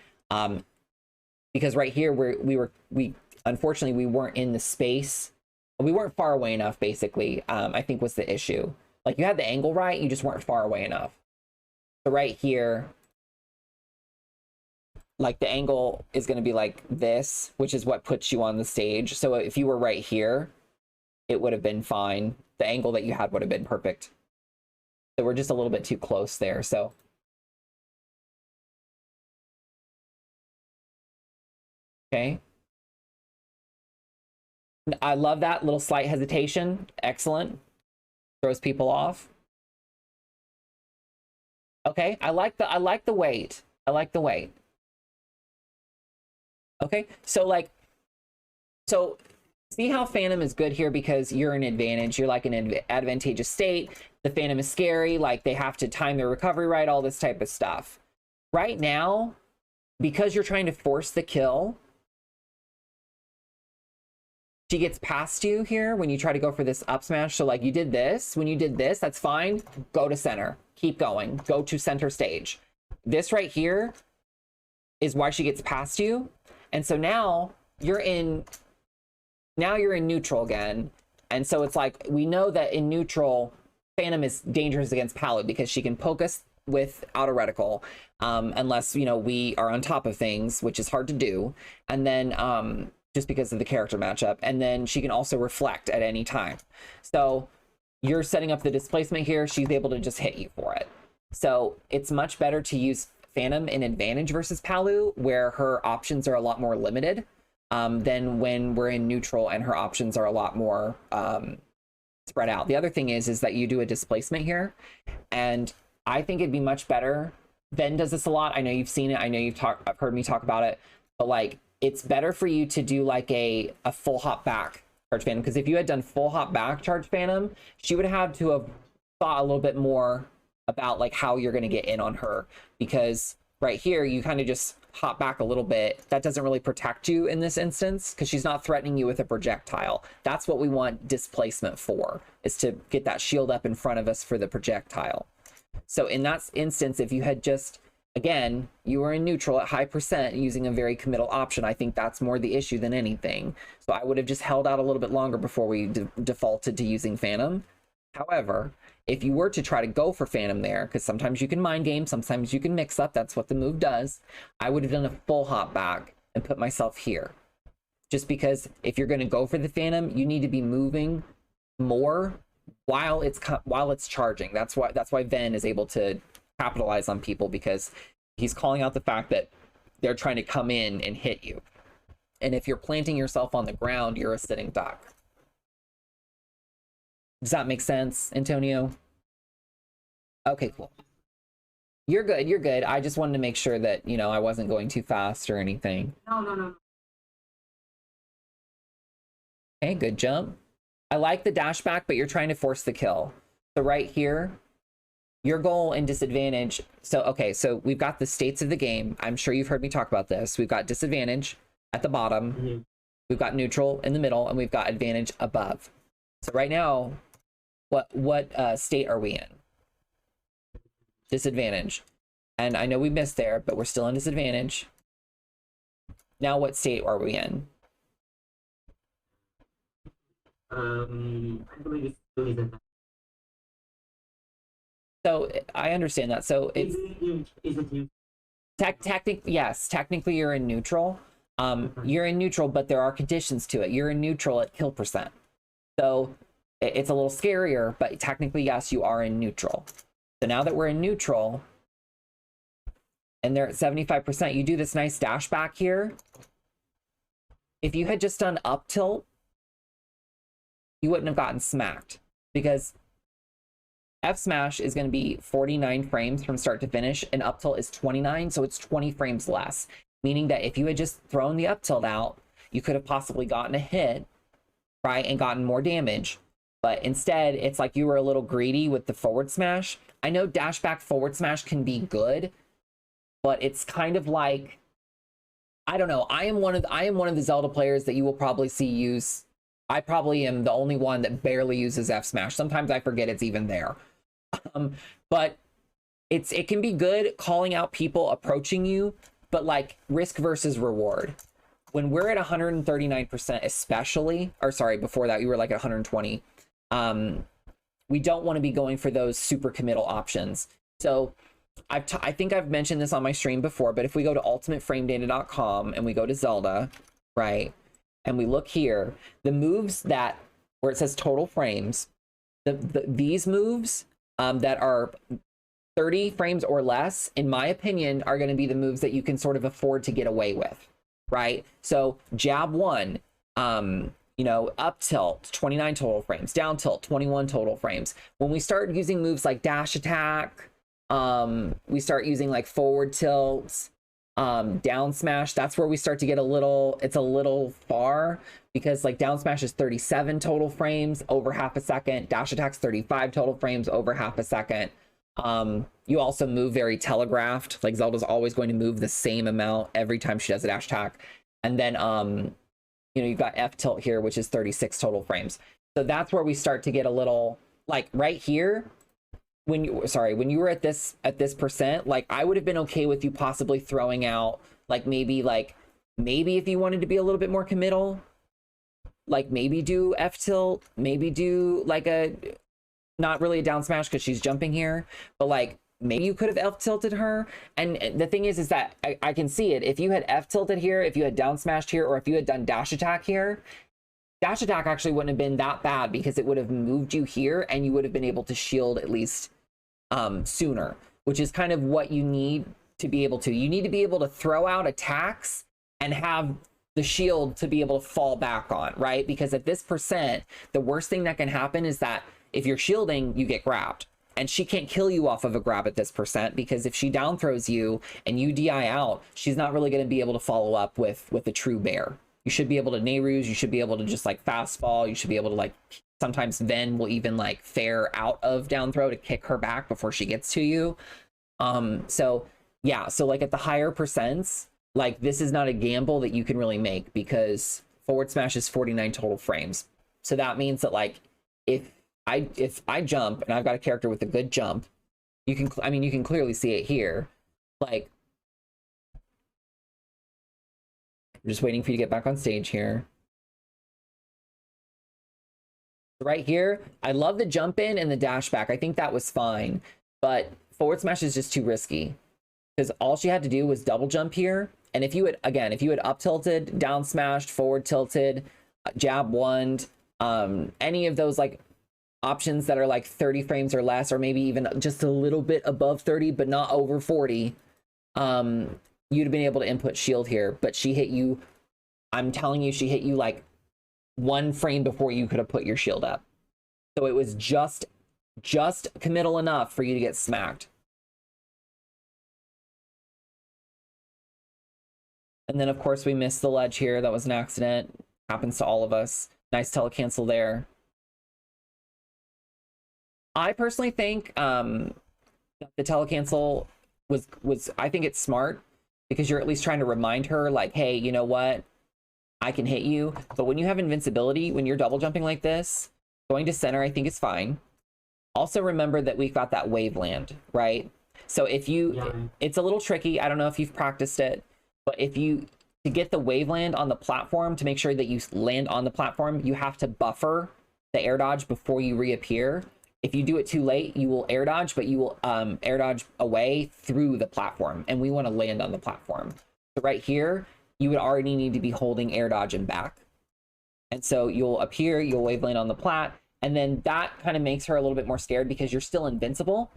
Because right here we unfortunately we weren't in the space. We weren't far away enough, basically, I think was the issue. Like, you had the angle right, you just weren't far away enough. So right here, like, the angle is going to be like this, which is what puts you on the stage. So if you were right here, it would have been fine. The angle that you had would have been perfect. So we're just a little bit too close there, so. Okay. I love that little slight hesitation. Excellent. Throws people off. Okay, I like the weight. I like the weight. Okay, so see how Phantom is good here because you're an advantage. You're like an advantageous state. The Phantom is scary. Like, they have to time their recovery right, all this type of stuff. Right now, because you're trying to force the kill, she gets past you here when you try to go for this up smash. So like, you did this. When you did this, that's fine. Go to center. Keep going. Go to center stage. This right here is why she gets past you. And so now you're in neutral again. And so it's like, we know that in neutral, Phantom is dangerous against Palu because she can poke us with auto reticle, unless, you know, we are on top of things, which is hard to do. And then, just because of the character matchup, and then she can also reflect at any time. So you're setting up the displacement here, she's able to just hit you for it. So it's much better to use Phantom in advantage versus Palu, where her options are a lot more limited, than when we're in neutral and her options are a lot more spread out. The other thing is that you do a displacement here, and I think it'd be much better. Ben does this a lot. I know you've seen it. I know I've heard me talk about it, but like, it's better for you to do like a full hop back charge Phantom, because if you had done full hop back charge Phantom, she would have to have thought a little bit more about like how you're going to get in on her, because right here you kind of just hop back a little bit. That doesn't really protect you in this instance because she's not threatening you with a projectile. That's what we want displacement for, is to get that shield up in front of us for the projectile. So in that instance, if you had just Again, you are in neutral at high percent using a very committal option. I think that's more the issue than anything. So I would have just held out a little bit longer before we defaulted to using Phantom. However, if you were to try to go for Phantom there, because sometimes you can mind game, sometimes you can mix up, that's what the move does, I would have done a full hop back and put myself here. Just because if you're going to go for the Phantom, you need to be moving more while it's charging. That's why Ven is able to capitalize on people, because he's calling out the fact that they're trying to come in and hit you. And if you're planting yourself on the ground, you're a sitting duck. Does that make sense, Antonio? Okay, cool. You're good, you're good. I just wanted to make sure that, you know, I wasn't going too fast or anything. No. Okay, good jump. I like the dash back, but you're trying to force the kill. So right here, your goal and disadvantage. So, okay, so we've got the states of the game. I'm sure you've heard me talk about this. We've got disadvantage at the bottom. We've got neutral in the middle, and we've got advantage above. So right now, what state are we in? Disadvantage. And I know we missed there, but we're still in disadvantage. Now what state are we in? I believe it's still is So I understand that. So it's is it you? technically, yes, technically you're in neutral. You're in neutral, but there are conditions to it. You're in neutral at kill percent. So it's a little scarier, but technically, yes, you are in neutral. So now that we're in neutral and they're at 75%, you do this nice dash back here. If you had just done up tilt, you wouldn't have gotten smacked, because F smash is going to be 49 frames from start to finish, and up tilt is 29, so it's 20 frames less. Meaning that if you had just thrown the up tilt out, you could have possibly gotten a hit, right, and gotten more damage. But instead, it's like you were a little greedy with the forward smash. I know dash back forward smash can be good, but it's kind of like, I don't know. I am one of the Zelda players that you will probably see use. I probably am the only one that barely uses F smash. Sometimes I forget it's even there. But it can be good calling out people approaching you, but like risk versus reward. When we're at 139%, especially, or sorry, before that, we were like at 120. We don't want to be going for those super committal options. So I think I've mentioned this on my stream before, but if we go to ultimateframedata.com and we go to Zelda, right, and we look here, the moves that, where it says total frames, these moves that are 30 frames or less, in my opinion, are going to be the moves that you can sort of afford to get away with, right? So jab 1, you know, up tilt, 29 total frames, down tilt, 21 total frames. When we start using moves like dash attack, we start using like forward tilts, down smash, that's where we start to get it's a little far, because like down smash is 37 total frames over half a second, dash attack's 35 total frames over half a second. You also move very telegraphed, like Zelda's always going to move the same amount every time she does a dash attack. And then you know, you've got F tilt here, which is 36 total frames. So that's where we start to get a little, like right here, when you were at this percent, like I would have been okay with you possibly throwing out maybe if you wanted to be a little bit more committal, like maybe do F tilt, maybe do like not really a down smash because she's jumping here, but like maybe you could have F tilted her. And the thing is that I can see it. If you had F tilted here, if you had down smashed here, or if you had done dash attack here, dash attack actually wouldn't have been that bad, because it would have moved you here and you would have been able to shield at least sooner, which is kind of what you need to be able to. You need to be able to throw out attacks and have the shield to be able to fall back on, right? Because at this percent, the worst thing that can happen is that if you're shielding, you get grabbed. And she can't kill you off of a grab at this percent, because if she down throws you and you DI out, she's not really going to be able to follow up with a true bear. You should be able to Nehrus, you should be able to just like fast fall, you should be able to like, sometimes Ven will even like fare out of down throw to kick her back before she gets to you. So yeah, so like at the higher percents, like this is not a gamble that you can really make, because forward smash is 49 total frames. So that means that like if I jump and I've got a character with a good jump, you can clearly see it here. Like, I'm just waiting for you to get back on stage here. Right here, I love the jump in and the dash back. I think that was fine, but forward smash is just too risky because all she had to do was double jump here. And if you had, again, if you had up tilted, down smashed, forward tilted, jab wand, any of those like options that are like 30 frames or less, or maybe even just a little bit above 30, but not over 40, you'd have been able to input shield here. But she hit you, I'm telling you, she hit you like 1 frame before you could have put your shield up. So it was just committal enough for you to get smacked. And then of course we missed the ledge here. That was an accident. Happens to all of us. Nice telecancel there. I personally think the telecancel was I think it's smart because you're at least trying to remind her like, hey, you know what? I can hit you. But when you have invincibility, when you're double jumping like this, going to center, I think is fine. Also remember that we've got that wave land, right? So if you, it's a little tricky. I don't know if you've practiced it, but if you, to get the wave land on the platform, to make sure that you land on the platform, you have to buffer the air dodge before you reappear. If you do it too late, you will air dodge, but you will air dodge away through the platform. And we want to land on the platform. So right here, you would already need to be holding air dodge and back. And so you'll appear, you'll wave land on the plat, and then that kind of makes her a little bit more scared because you're still invincible.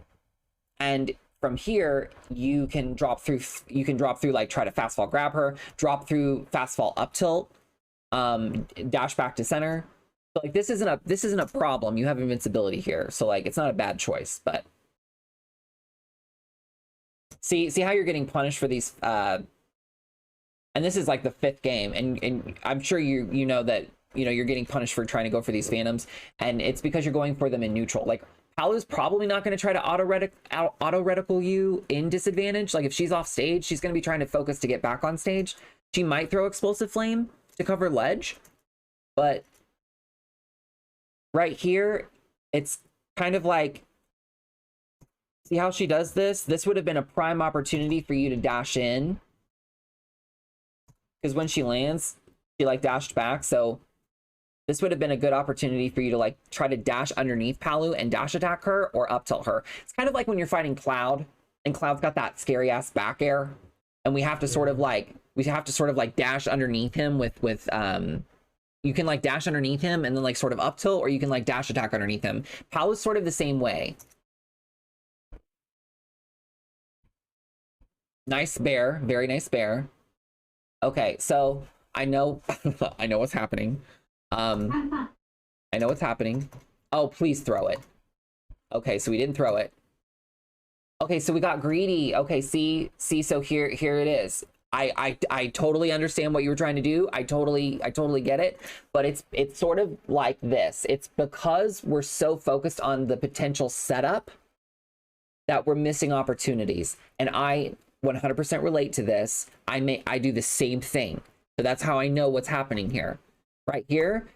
And from here, you can drop through, like try to fast fall grab her, drop through fast fall up tilt, dash back to center. So like this isn't a problem. You have invincibility here. So like it's not a bad choice, but see how you're getting punished for these and this is like the 5th game, and I'm sure you know that you're getting punished for trying to go for these phantoms, and it's because you're going for them in neutral. Like Palu's probably not going to try to auto reticle you in disadvantage. Like if she's off stage, she's going to be trying to focus to get back on stage. She might throw explosive flame to cover ledge, but right here, it's kind of like, see how she does this? This would have been a prime opportunity for you to dash in. Because when she lands, she like dashed back. So this would have been a good opportunity for you to like try to dash underneath Palu and dash attack her or up tilt her. It's kind of like when you're fighting Cloud and Cloud's got that scary ass back air. And we have to sort of like dash underneath him with you can like dash underneath him and then like sort of up tilt, or you can like dash attack underneath him. Palu's sort of the same way. Nice bear, very nice bear. Okay, so I know I know what's happening. I know what's happening. Oh, please throw it. Okay, so we didn't throw it. Okay, so we got greedy. Okay, see, so here it is. I totally understand what you were trying to do. I totally get it, but it's sort of like this. It's because we're so focused on the potential setup that we're missing opportunities. And I 100% relate to this. I do the same thing. So that's how I know what's happening here. Right here,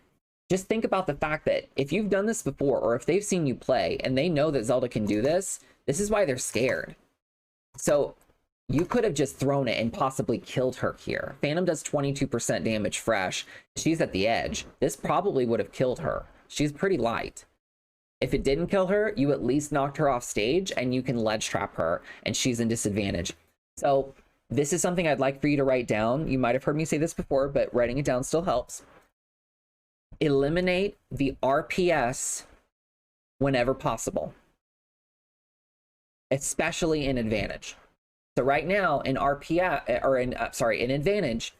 just think about the fact that if you've done this before, or if they've seen you play and they know that Zelda can do this, this is why they're scared. So you could have just thrown it and possibly killed her here. Phantom does 22% damage fresh. She's at the edge. This probably would have killed her. She's pretty light. If it didn't kill her, you at least knocked her off stage and you can ledge trap her and she's in disadvantage. So this is something I'd like for you to write down. You might have heard me say this before, but writing it down still helps. Eliminate the RPS whenever possible, especially in advantage. So right now in RPS, or in advantage,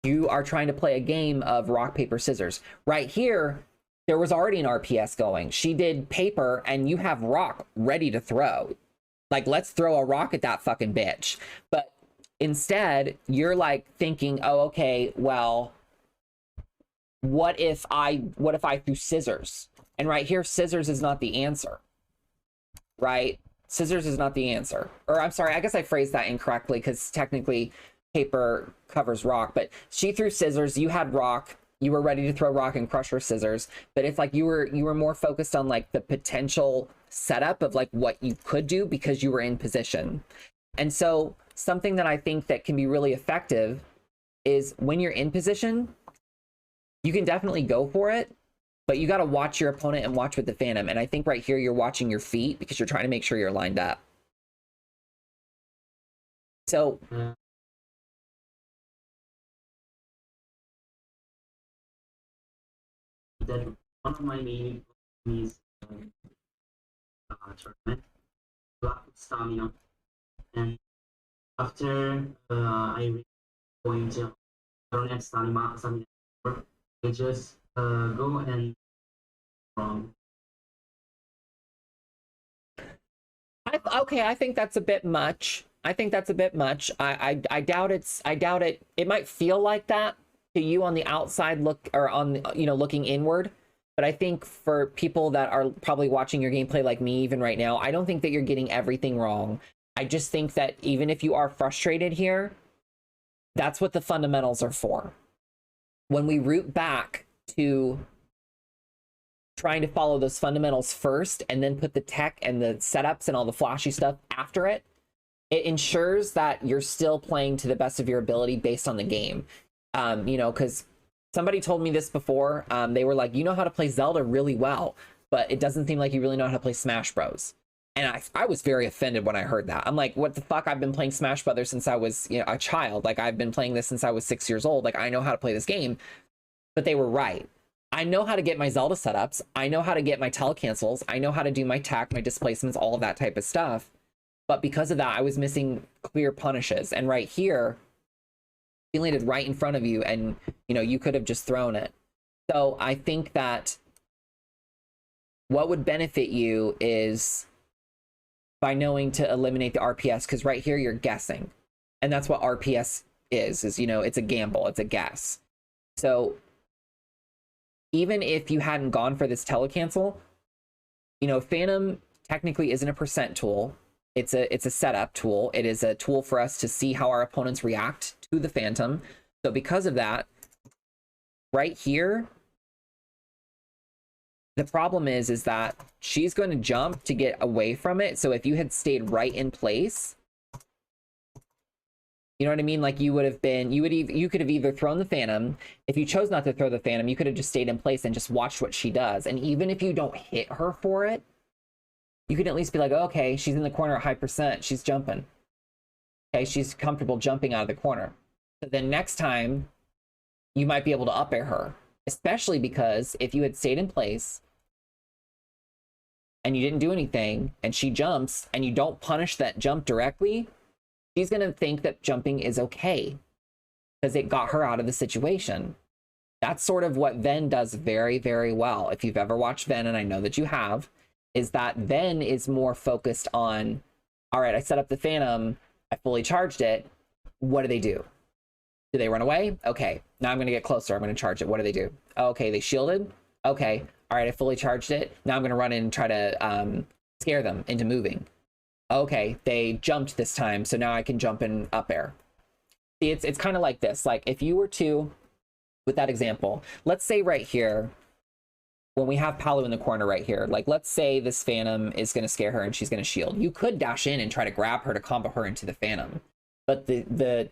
you are trying to play a game of rock, paper, scissors. Right here, there was already an RPS going. She did paper and you have rock ready to throw. Like, let's throw a rock at that fucking bitch. But instead, you're like thinking, oh, okay, well, what if I threw scissors? And right here, scissors is not the answer, right? Scissors is not the answer. Or I'm sorry, I guess I phrased that incorrectly because technically paper covers rock, but she threw scissors, you had rock, you were ready to throw rock and crush her scissors, but it's like you were more focused on like the potential setup of like what you could do because you were in position. And so something that I think that can be really effective is when you're in position, you can definitely go for it, but you got to watch your opponent and watch with the Phantom. And I think right here, you're watching your feet because you're trying to make sure you're lined up. So that one of my main is tournament, lack of stamina, and after I reach the point I don't have stamina, I just go and okay, I think that's a bit much. I think that's a bit much. I doubt it. It might feel like that to you on the outside look, or on, you know, looking inward. But I think for people that are probably watching your gameplay like me even right now, I don't think that you're getting everything wrong. I just think that even if you are frustrated here, that's what the fundamentals are for. When we root back to trying to follow those fundamentals first and then put the tech and the setups and all the flashy stuff after it, it ensures that you're still playing to the best of your ability based on the game. You know, because somebody told me this before. They were like, you know how to play Zelda really well, but it doesn't seem like you really know how to play Smash Bros. And I was very offended when I heard that. I'm like, what the fuck? I've been playing Smash Brothers since I was, you know, a child. Like, I've been playing this since I was 6 years old. Like, I know how to play this game. But they were right. I know how to get my Zelda setups. I know how to get my telecancels. I know how to do my tack, my displacements, all of that type of stuff. But because of that, I was missing clear punishes. And right here, he landed right in front of you, and, you know, you could have just thrown it. So I think that what would benefit you is by knowing to eliminate the RPS, because right here you're guessing. And that's what RPS is, you know, it's a gamble, it's a guess. So even if you hadn't gone for this telecancel, you know, Phantom technically isn't a percent tool. It's a setup tool. It is a tool for us to see how our opponents react to the Phantom. So because of that, right here, the problem is that she's going to jump to get away from it. So if you had stayed right in place, you know what I mean? Like, you would have been, you could have either thrown the Phantom. If you chose not to throw the Phantom, you could have just stayed in place and just watched what she does. And even if you don't hit her for it, you can at least be like, oh, okay, she's in the corner at high percent. She's jumping. Okay, she's comfortable jumping out of the corner. So then next time, you might be able to up air her. Especially because if you had stayed in place and you didn't do anything and she jumps and you don't punish that jump directly, she's going to think that jumping is okay because it got her out of the situation. That's sort of what Ven does very, very well. If you've ever watched Ven, and I know that you have, is that Ven is more focused on, all right, I set up the Phantom, I fully charged it. What do they do? Do they run away? Okay, now I'm going to get closer. I'm going to charge it. What do they do? Oh, okay, they shielded. Okay, all right, I fully charged it. Now I'm going to run in and try to scare them into moving. Okay, they jumped this time, so now I can jump in up air. See, it's kind of like this. Like, if you were to, with that example, let's say right here, when we have Palu in the corner right here, like, let's say this Phantom is going to scare her and she's going to shield. You could dash in and try to grab her to combo her into the Phantom. But the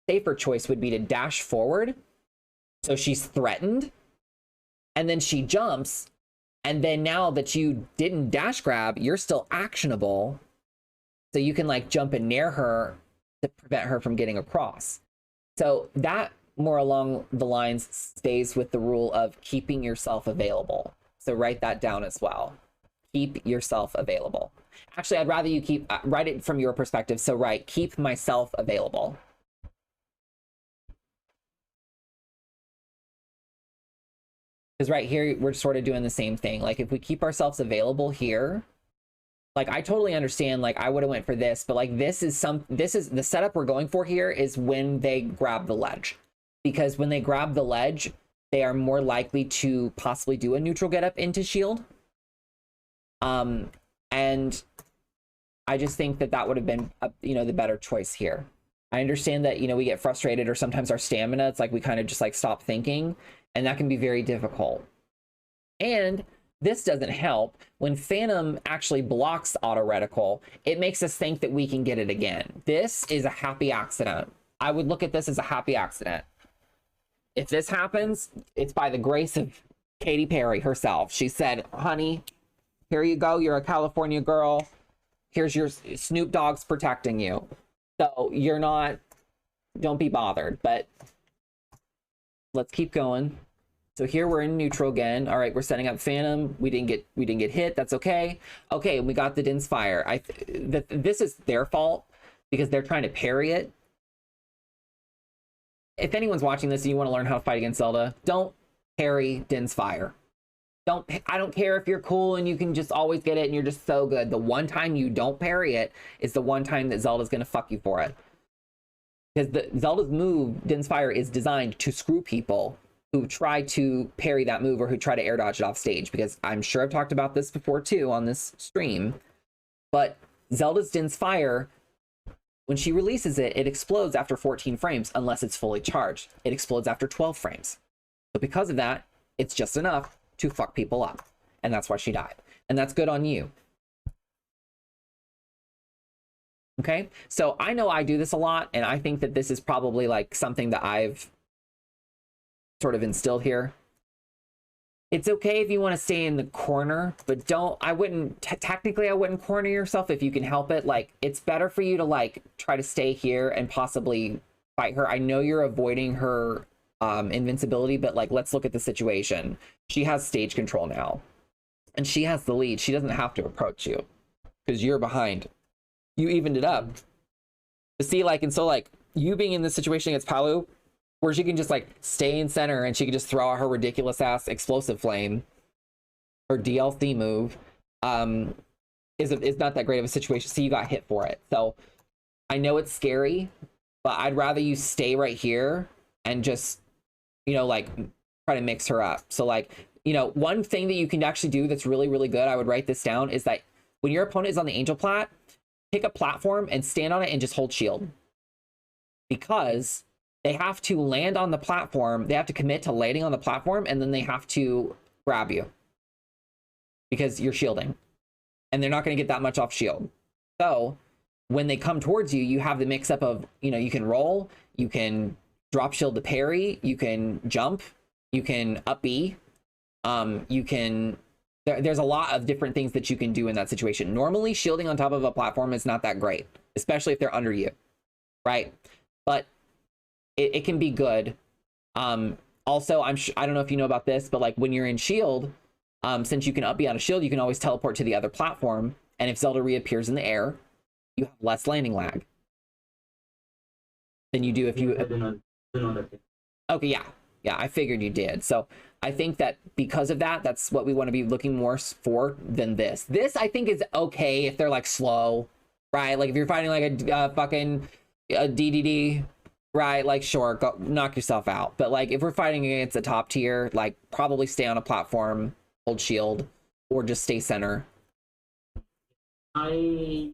safer choice would be to dash forward, so she's threatened, and then she jumps, and then now that you didn't dash grab, you're still actionable, so you can, like, jump and nair her to prevent her from getting across. So that more along the lines stays with the rule of keeping yourself available. So write that down as well. Keep yourself available. Actually, I'd rather you keep, write it from your perspective. So write, keep myself available. Because right here, we're sort of doing the same thing. Like, if we keep ourselves available here, like, I totally understand, like, I would have went for this, but, like, this is the setup we're going for here is when they grab the ledge. Because when they grab the ledge, they are more likely to possibly do a neutral get up into shield. And I just think that that would have been, you know, the better choice here. I understand that, you know, we get frustrated, or sometimes our stamina, it's like we kind of just, like, stop thinking, and that can be very difficult. And this doesn't help. When Phantom actually blocks auto reticle, it makes us think that we can get it again. This is a happy accident. I would look at this as a happy accident. If this happens, it's by the grace of Katy Perry herself. She said, honey, here you go. You're a California girl. Here's your Snoop Dogg's protecting you. So you're not, don't be bothered, but let's keep going. So here we're in neutral again. All right, we're setting up Phantom. We didn't get hit. That's okay. Okay, we got the Din's Fire. This is their fault because they're trying to parry it. If anyone's watching this and you want to learn how to fight against Zelda, don't parry Din's Fire. I don't care if you're cool and you can just always get it and you're just so good. The one time you don't parry it is the one time that Zelda's going to fuck you for it. Because Zelda's move, Din's Fire, is designed to screw people who try to parry that move or who try to air dodge it off stage. Because I'm sure I've talked about this before too on this stream. But Zelda's Din's Fire, when she releases it, it explodes after 14 frames unless it's fully charged. It explodes after 12 frames. So because of that, it's just enough to fuck people up. And that's why she died. And that's good on you. Okay, so I know I do this a lot, and I think that this is probably like something that I've sort of instilled here. It's okay if you want to stay in the corner, but technically I wouldn't corner yourself if you can help it. Like, it's better for you to like try to stay here and possibly fight her. I know you're avoiding her invincibility, but like, let's look at the situation. She has stage control now, and she has the lead. She doesn't have to approach you because you're behind. You evened it up. To see, like, and so like you being in this situation against Palu, where she can just like stay in center and she can just throw out her ridiculous ass explosive flame, her DLC move, is not that great of a situation. So you got hit for it. So I know it's scary, but I'd rather you stay right here and just, you know, like try to mix her up. So like, you know, one thing that you can actually do that's really, really good, I would write this down, is that when your opponent is on the angel plat, pick a platform and stand on it and just hold shield. Because they have to land on the platform, they have to commit to landing on the platform, and then they have to grab you. Because you're shielding. And they're not going to get that much off shield. So when they come towards you, you have the mix up of, you know, you can roll, you can drop shield to parry, you can jump, you can up B, you can... There's a lot of different things that you can do in that situation. Normally, shielding on top of a platform is not that great, especially if they're under you, right? But it can be good. Also, I don't know if you know about this, but like when you're in shield, since you can up B out of shield, you can always teleport to the other platform. And if Zelda reappears in the air, you have less landing lag than you do if you... Okay, yeah. Yeah, I figured you did. So I think that because of that, that's what we want to be looking more for than this. This, I think, is okay if they're like slow, right? Like if you're fighting like a fucking DDD, right? Like, sure, go knock yourself out. But like if we're fighting against a top tier, like probably stay on a platform, hold shield, or just stay center. In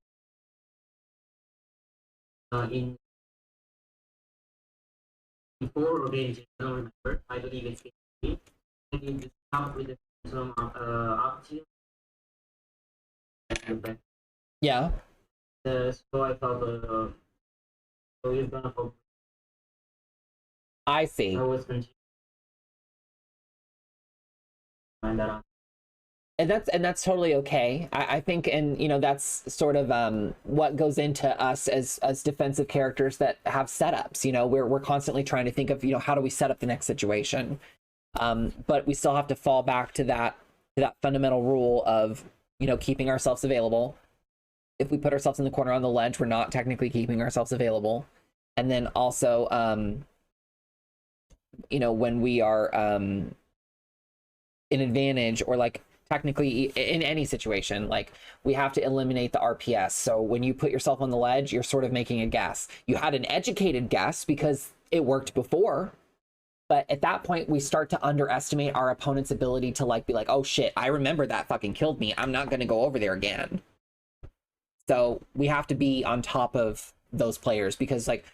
before again, I don't remember. I believe it's Katy. I did this out with some option. Yeah. So I thought, so you're gonna focus. I see. I was going to find that out. And that's totally okay. I think, and you know, that's sort of what goes into us as defensive characters that have setups. You know, we're constantly trying to think of, you know, how do we set up the next situation, but we still have to fall back to that fundamental rule of, you know, keeping ourselves available. If we put ourselves in the corner on the ledge, we're not technically keeping ourselves available. And then also, you know, when we are in advantage, or like technically in any situation, like we have to eliminate the RPS. So when you put yourself on the ledge, you're sort of making a guess. You had an educated guess because it worked before, but at that point we start to underestimate our opponent's ability to like be like, oh shit, I remember that fucking killed me, I'm not going to go over there again. So we have to be on top of those players, because like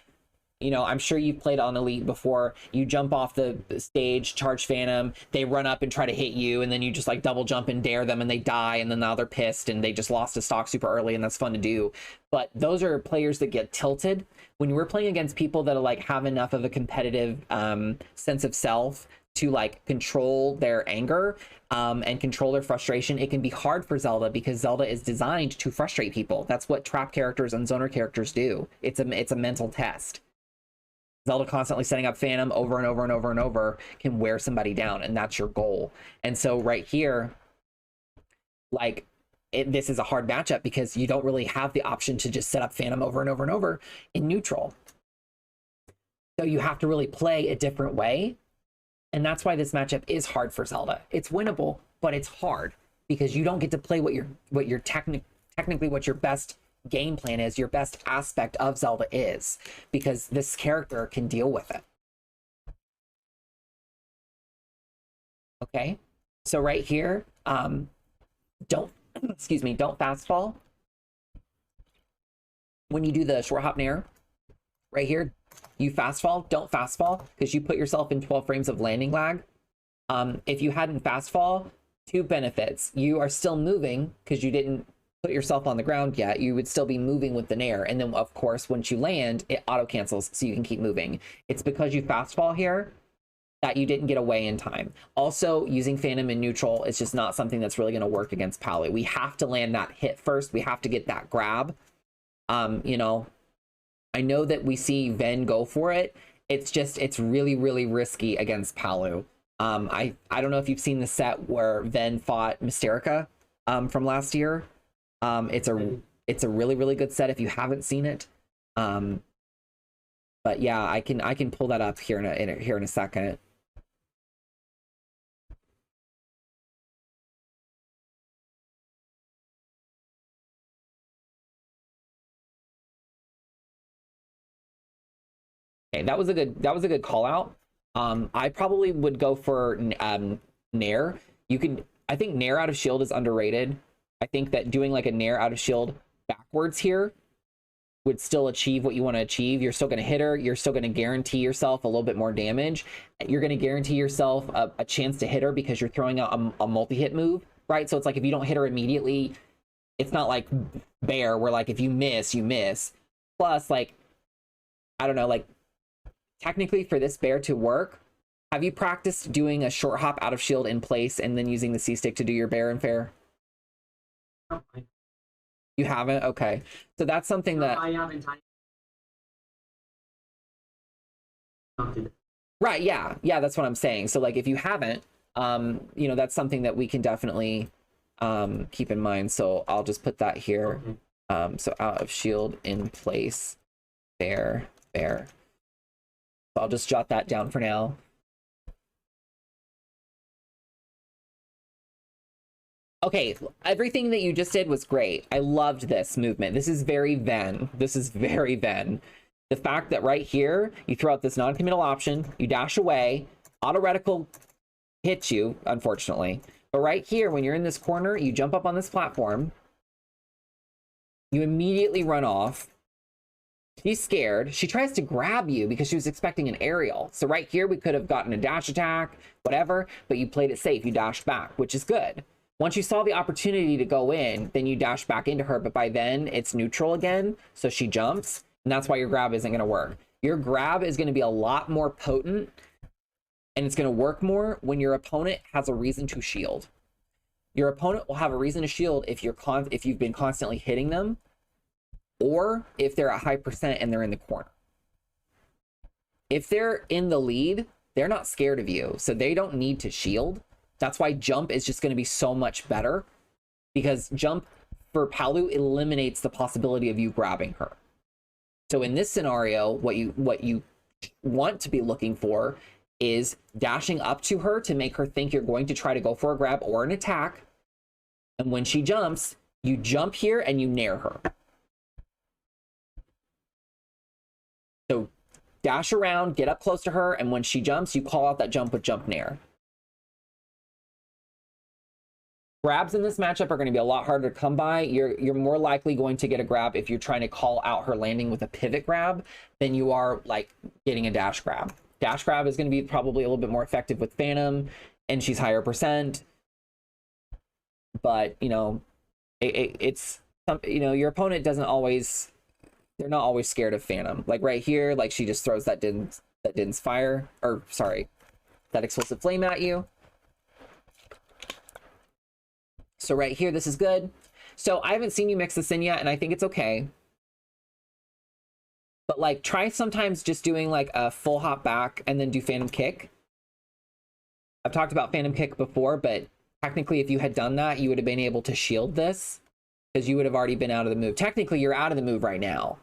You know, I'm sure you've played on Elite before. You jump off the stage, charge Phantom, they run up and try to hit you, and then you just like double jump and dare them and they die, and then now they're pissed and they just lost a stock super early, and that's fun to do. But those are players that get tilted. When we're playing against people that like have enough of a competitive sense of self to like control their anger and control their frustration, it can be hard for Zelda because Zelda is designed to frustrate people. That's what trap characters and zoner characters do. It's a mental test. Zelda constantly setting up Phantom over and over and over and over can wear somebody down, and that's your goal. And so right here, like, this is a hard matchup because you don't really have the option to just set up Phantom over and over and over in neutral. So you have to really play a different way. And that's why this matchup is hard for Zelda. It's winnable, but it's hard because you don't get to play what your technically what your best game plan is, your best aspect of Zelda is, because this character can deal with it. Okay, so right here, don't fast fall. When you do the short hop nair, right here, you fast fall, don't fast fall, because you put yourself in 12 frames of landing lag. If you hadn't fast fall, 2 benefits. You are still moving because you didn't put yourself on the ground yet. You would still be moving with the nair, and then of course once you land, it auto cancels so you can keep moving. It's because you fast fall here that you didn't get away in time. Also, using Phantom in neutral is just not something that's really going to work against Parry. We have to land that hit first. We have to get that grab. You know, I know that we see Ven go for it. It's really, really risky against Palu. I don't know if you've seen the set where Ven fought Mysterica from last year. It's a really, really good set if you haven't seen it. But yeah, I can pull that up here in a second. Okay, that was a good call out. I probably would go for Nair. I think Nair out of shield is underrated. I think that doing like a Nair out of shield backwards here would still achieve what you want to achieve. You're still going to hit her. You're still going to guarantee yourself a little bit more damage. You're going to guarantee yourself a chance to hit her because you're throwing out a multi-hit move, right? So it's like if you don't hit her immediately, it's not like Bear where like if you miss, you miss. Plus, like, I don't know, like technically for this Bear to work, have you practiced doing a short hop out of shield in place and then using the C-stick to do your Bear and Fair? Okay. You haven't? Okay. So that's something that... I haven't. Right, yeah. Yeah, that's what I'm saying. So, like, if you haven't, you know, that's something that we can definitely keep in mind. So I'll just put that here. Okay. So out of shield in place. There. So I'll just jot that down for now. Okay, everything that you just did was great. I loved this movement. This is very Ven. The fact that right here, you throw out this non-committal option, you dash away, auto reticle hits you, unfortunately. But right here, when you're in this corner, you jump up on this platform, you immediately run off. She's scared. She tries to grab you because she was expecting an aerial. So right here, we could have gotten a dash attack, whatever, but you played it safe. You dashed back, which is good. Once you saw the opportunity to go in, then you dash back into her, but by then it's neutral again, so she jumps, and that's why your grab isn't going to work. Your grab is going to be a lot more potent, and it's going to work more when your opponent has a reason to shield. Your opponent will have a reason to shield if you've been constantly hitting them, or if they're at high percent and they're in the corner. If they're in the lead, they're not scared of you, so they don't need to shield. That's why jump is just going to be so much better, because jump for Palu eliminates the possibility of you grabbing her. So in this scenario, what you want to be looking for is dashing up to her to make her think you're going to try to go for a grab or an attack. And when she jumps, you jump here and you nair her. So dash around, get up close to her, and when she jumps, you call out that jump with jump nair. grabs in this matchup are going to be a lot harder to come by. You're more likely going to get a grab if you're trying to call out her landing with a pivot grab than you are like getting a dash grab. Dash grab is going to be probably a little bit more effective with Phantom, and she's higher percent. But, you know, it's, you know, your opponent doesn't always, they're not always scared of Phantom. Like right here, like she just throws that Din's fire, or sorry, that explosive flame at you. So right here, this is good. So I haven't seen you mix this in yet, and I think it's okay. But like, try sometimes just doing like a full hop back and then do Phantom Kick. I've talked about Phantom Kick before, but technically if you had done that, you would have been able to shield this because you would have already been out of the move. Technically, you're out of the move right now.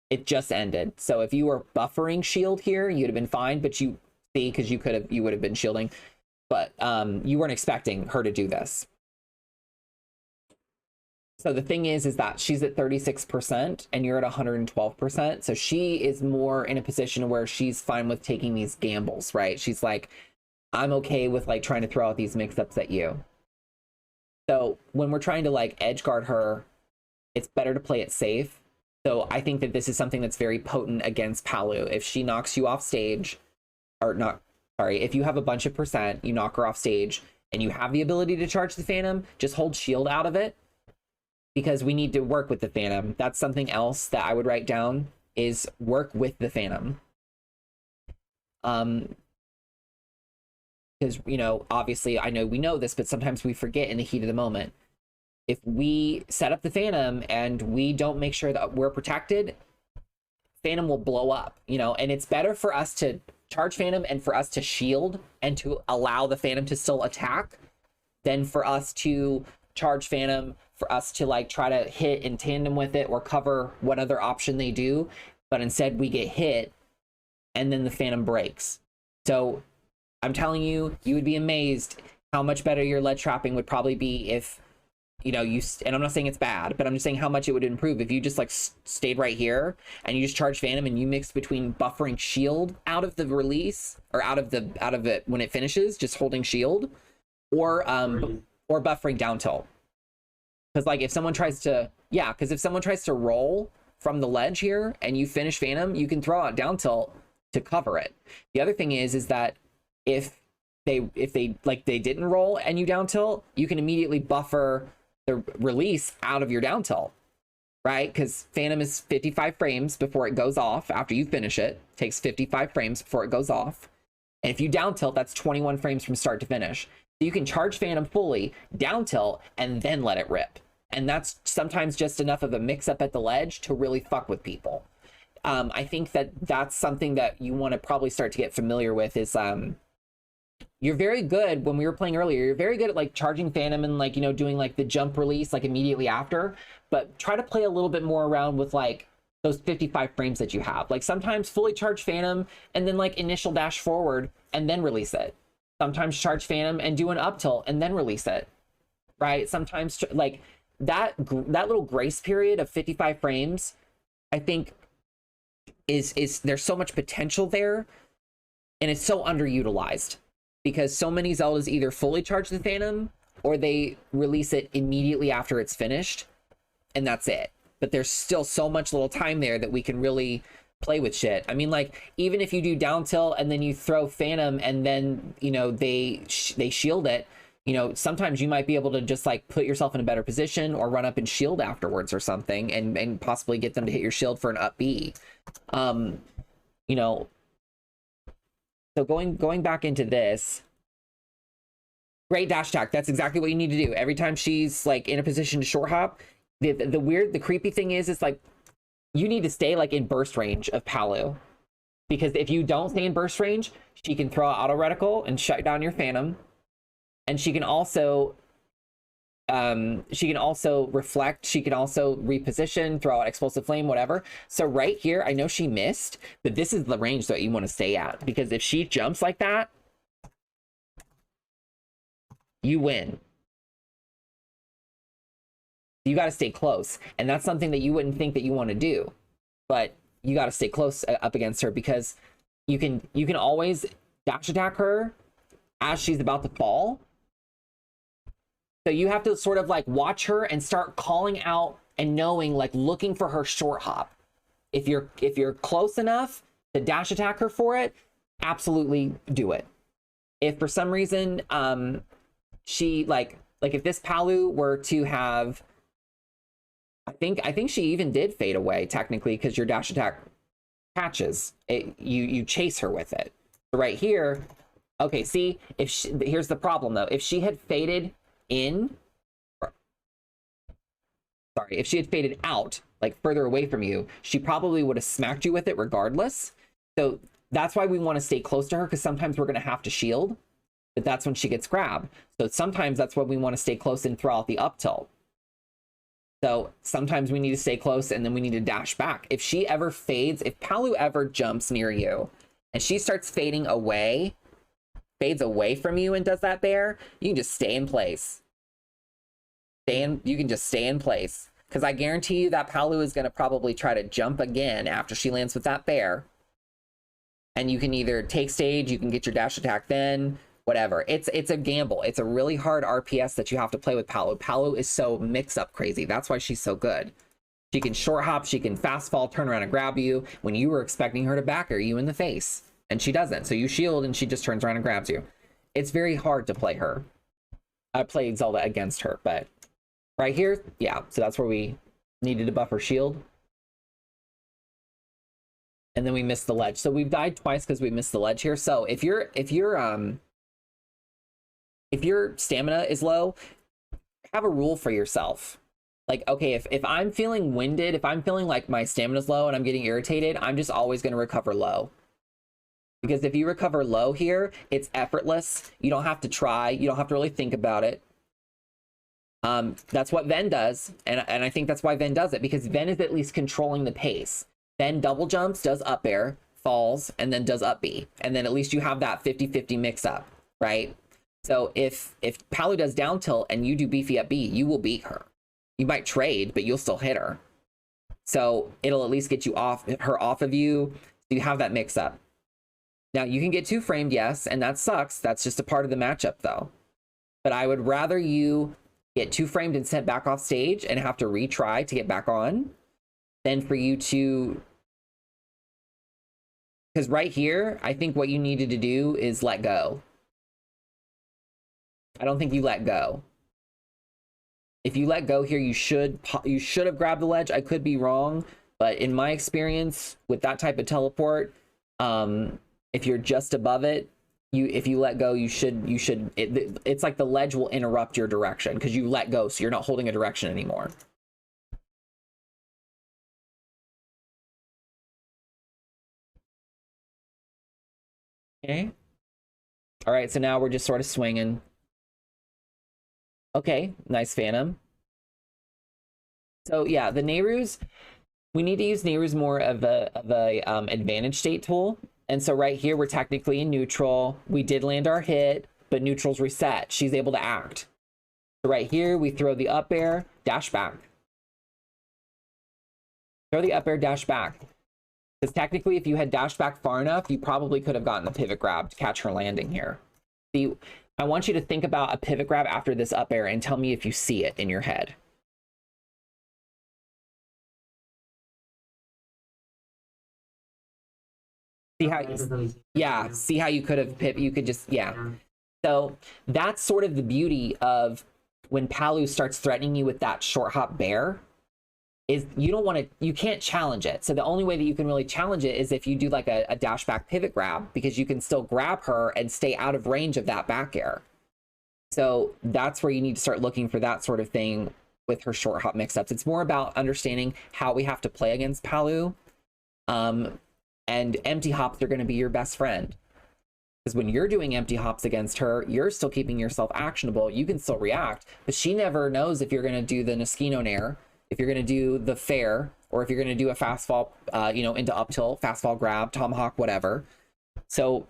It just ended. So if you were buffering shield here, you'd have been fine, but you see, because you would have been shielding, but you weren't expecting her to do this. So the thing is that she's at 36% and you're at 112%. So she is more in a position where she's fine with taking these gambles, right? She's like, I'm okay with like trying to throw out these mix-ups at you. So when we're trying to like edge guard her, it's better to play it safe. So I think that this is something that's very potent against Palu. If she knocks you off stage, or not, sorry, if you have a bunch of percent, you knock her off stage and you have the ability to charge the Phantom, just hold shield out of it. Because we need to work with the Phantom. That's something else that I would write down, is work with the Phantom. Because, you know, obviously, I know we know this, but sometimes we forget in the heat of the moment. If we set up the Phantom and we don't make sure that we're protected, Phantom will blow up, you know, and it's better for us to charge Phantom and for us to shield and to allow the Phantom to still attack than for us to charge Phantom, for us to like try to hit in tandem with it or cover what other option they do, but instead we get hit and then the Phantom breaks. So I'm telling you, you would be amazed how much better your lead trapping would probably be if, you know, you, and I'm not saying it's bad, but I'm just saying how much it would improve if you just like stayed right here and you just charged Phantom and you mixed between buffering shield out of the release or out of it when it finishes, just holding shield, or buffering down tilt. Because like if someone tries to, yeah, because if someone tries to roll from the ledge here and you finish Phantom, you can throw out down tilt to cover it. The other thing is that if they like they didn't roll and you down tilt, you can immediately buffer the release out of your down tilt, right? Because Phantom is 55 frames before it goes off. After you finish it, takes 55 frames before it goes off. And if you down tilt, that's 21 frames from start to finish. You can charge Phantom fully, down tilt, and then let it rip. And that's sometimes just enough of a mix up at the ledge to really fuck with people. I think that that's something that you want to probably start to get familiar with is, you're very good, when we were playing earlier, you're very good at like charging Phantom and like, you know, doing like the jump release like immediately after, but try to play a little bit more around with like those 55 frames that you have. Like sometimes fully charge Phantom and then like initial dash forward and then release it. Sometimes charge Phantom and do an up tilt and then release it, right? Sometimes like that little grace period of 55 frames, I think is there's so much potential there, and it's so underutilized because so many Zeldas either fully charge the Phantom or they release it immediately after it's finished, and that's it. But there's still so much little time there that we can really play with shit. I mean, like, even if you do down tilt and then you throw Phantom and then, you know, they shield it, you know, sometimes you might be able to just like put yourself in a better position or run up and shield afterwards or something and possibly get them to hit your shield for an up B. You know, so going back into this, great dash attack. That's exactly what you need to do. Every time she's like in a position to short hop, the creepy thing is like, you need to stay like in burst range of Palu, because if you don't stay in burst range, she can throw out auto reticle and shut down your Phantom, and she can also reflect, she can also reposition, throw out explosive flame, whatever. So right here, I know she missed, but this is the range that you want to stay at, because if she jumps like that, you win. You got to stay close, and that's something that you wouldn't think that you want to do, but you got to stay close up against her, because you can always dash attack her as she's about to fall, So you have to sort of like watch her and start calling out and knowing, like looking for her short hop. If you're close enough to dash attack her for it, absolutely do it. If for some reason she like if this Palu were to have, I think she even did fade away technically, because your dash attack catches it, you chase her with it. So right here, okay, see, if she, here's the problem though, if she had faded in, sorry, if she had faded out, like further away from you, she probably would have smacked you with it regardless. So that's why we want to stay close to her, because sometimes we're going to have to shield, but that's when she gets grabbed. So sometimes that's when we want to stay close and throw out the up tilt. So sometimes we need to stay close and then we need to dash back. If she ever fades, if Palu ever jumps near you and she starts fading away, fades away from you and does that bear, you can just stay in place. You can just stay in place. Because I guarantee you that Palu is going to probably try to jump again after she lands with that bear. And you can either take stage, you can get your dash attack then, whatever. It's a gamble. It's a really hard RPS that you have to play with Palu. Palu is so mix-up crazy. That's why she's so good. She can short hop, she can fast fall, turn around and grab you when you were expecting her to backer you in the face. And she doesn't. So you shield and she just turns around and grabs you. It's very hard to play her. I played Zelda against her, but right here, yeah. So that's where we needed to buff her shield. And then we missed the ledge. So we've died twice because we missed the ledge here. So if your stamina is low, have a rule for yourself. Like, okay, if I'm feeling winded, if I'm feeling like my stamina's low and I'm getting irritated, I'm just always going to recover low. Because if you recover low here, it's effortless. You don't have to try. You don't have to really think about it. That's what Ven does. And I think that's why Ven does it, because Ven is at least controlling the pace. Ven double jumps, does up air, falls, and then does up B. And then at least you have that 50-50 mix up, right? So if Palu does down tilt and you do beefy up B, you will beat her. You might trade, but you'll still hit her. So it'll at least get you off of you. So you have that mix up. Now you can get 2-framed, yes, and that sucks. That's just a part of the matchup though. But I would rather you get 2-framed and sent back off stage and have to retry to get back on than for you to, because right here, I think what you needed to do is let go. I don't think you let go. If you let go here, you should have grabbed the ledge. I could be wrong, but in my experience with that type of teleport, if you're just above it, if you let go, it's like the ledge will interrupt your direction because you let go, so you're not holding a direction anymore. Okay. All right, so now we're just sort of swinging. Okay, nice Phantom. So yeah, the Nehrus, we need to use Nehrus more of a advantage state tool. And so right here, we're technically in neutral. We did land our hit, but neutral's reset. She's able to act. So right here, we throw the up air, dash back. Throw the up air, dash back. Because technically, if you had dashed back far enough, you probably could have gotten the pivot grab to catch her landing here. See, I want you to think about a pivot grab after this up air and tell me if you see it in your head. See how, yeah, see how you could have you could just, yeah. So that's sort of the beauty of when Palu starts threatening you with that short hop bear, is you don't want to, you can't challenge it. So the only way that you can really challenge it is if you do like a dash back pivot grab, because you can still grab her and stay out of range of that back air. So that's where you need to start looking for that sort of thing with her short hop mix-ups. It's more about understanding how we have to play against Palu. And empty hops are going to be your best friend. Because when you're doing empty hops against her, you're still keeping yourself actionable. You can still react, but she never knows if you're going to do the Niskino Nair, if you're going to do the fair, or if you're going to do a fast fall, into up tilt, fast fall grab, tomahawk, whatever. So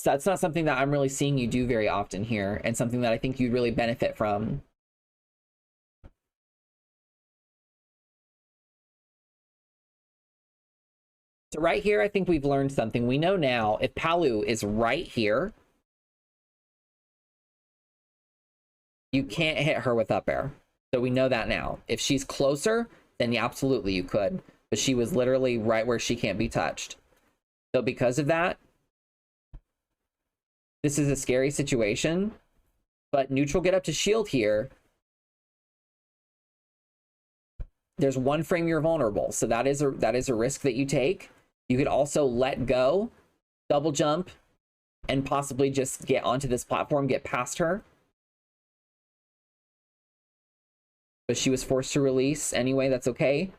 that's not something that I'm really seeing you do very often here, and something that I think you'd really benefit from. So right here, I think we've learned something. We know now if Palu is right here, You can't hit her with up air. So we know that now. If she's closer, then yeah, absolutely you could. But she was literally right where she can't be touched. So because of that, this is a scary situation. But neutral get up to shield here. There's one frame you're vulnerable. So that is a risk that you take. You could also let go, double jump, and possibly just get onto this platform, get past her. But she was forced to release anyway, that's okay.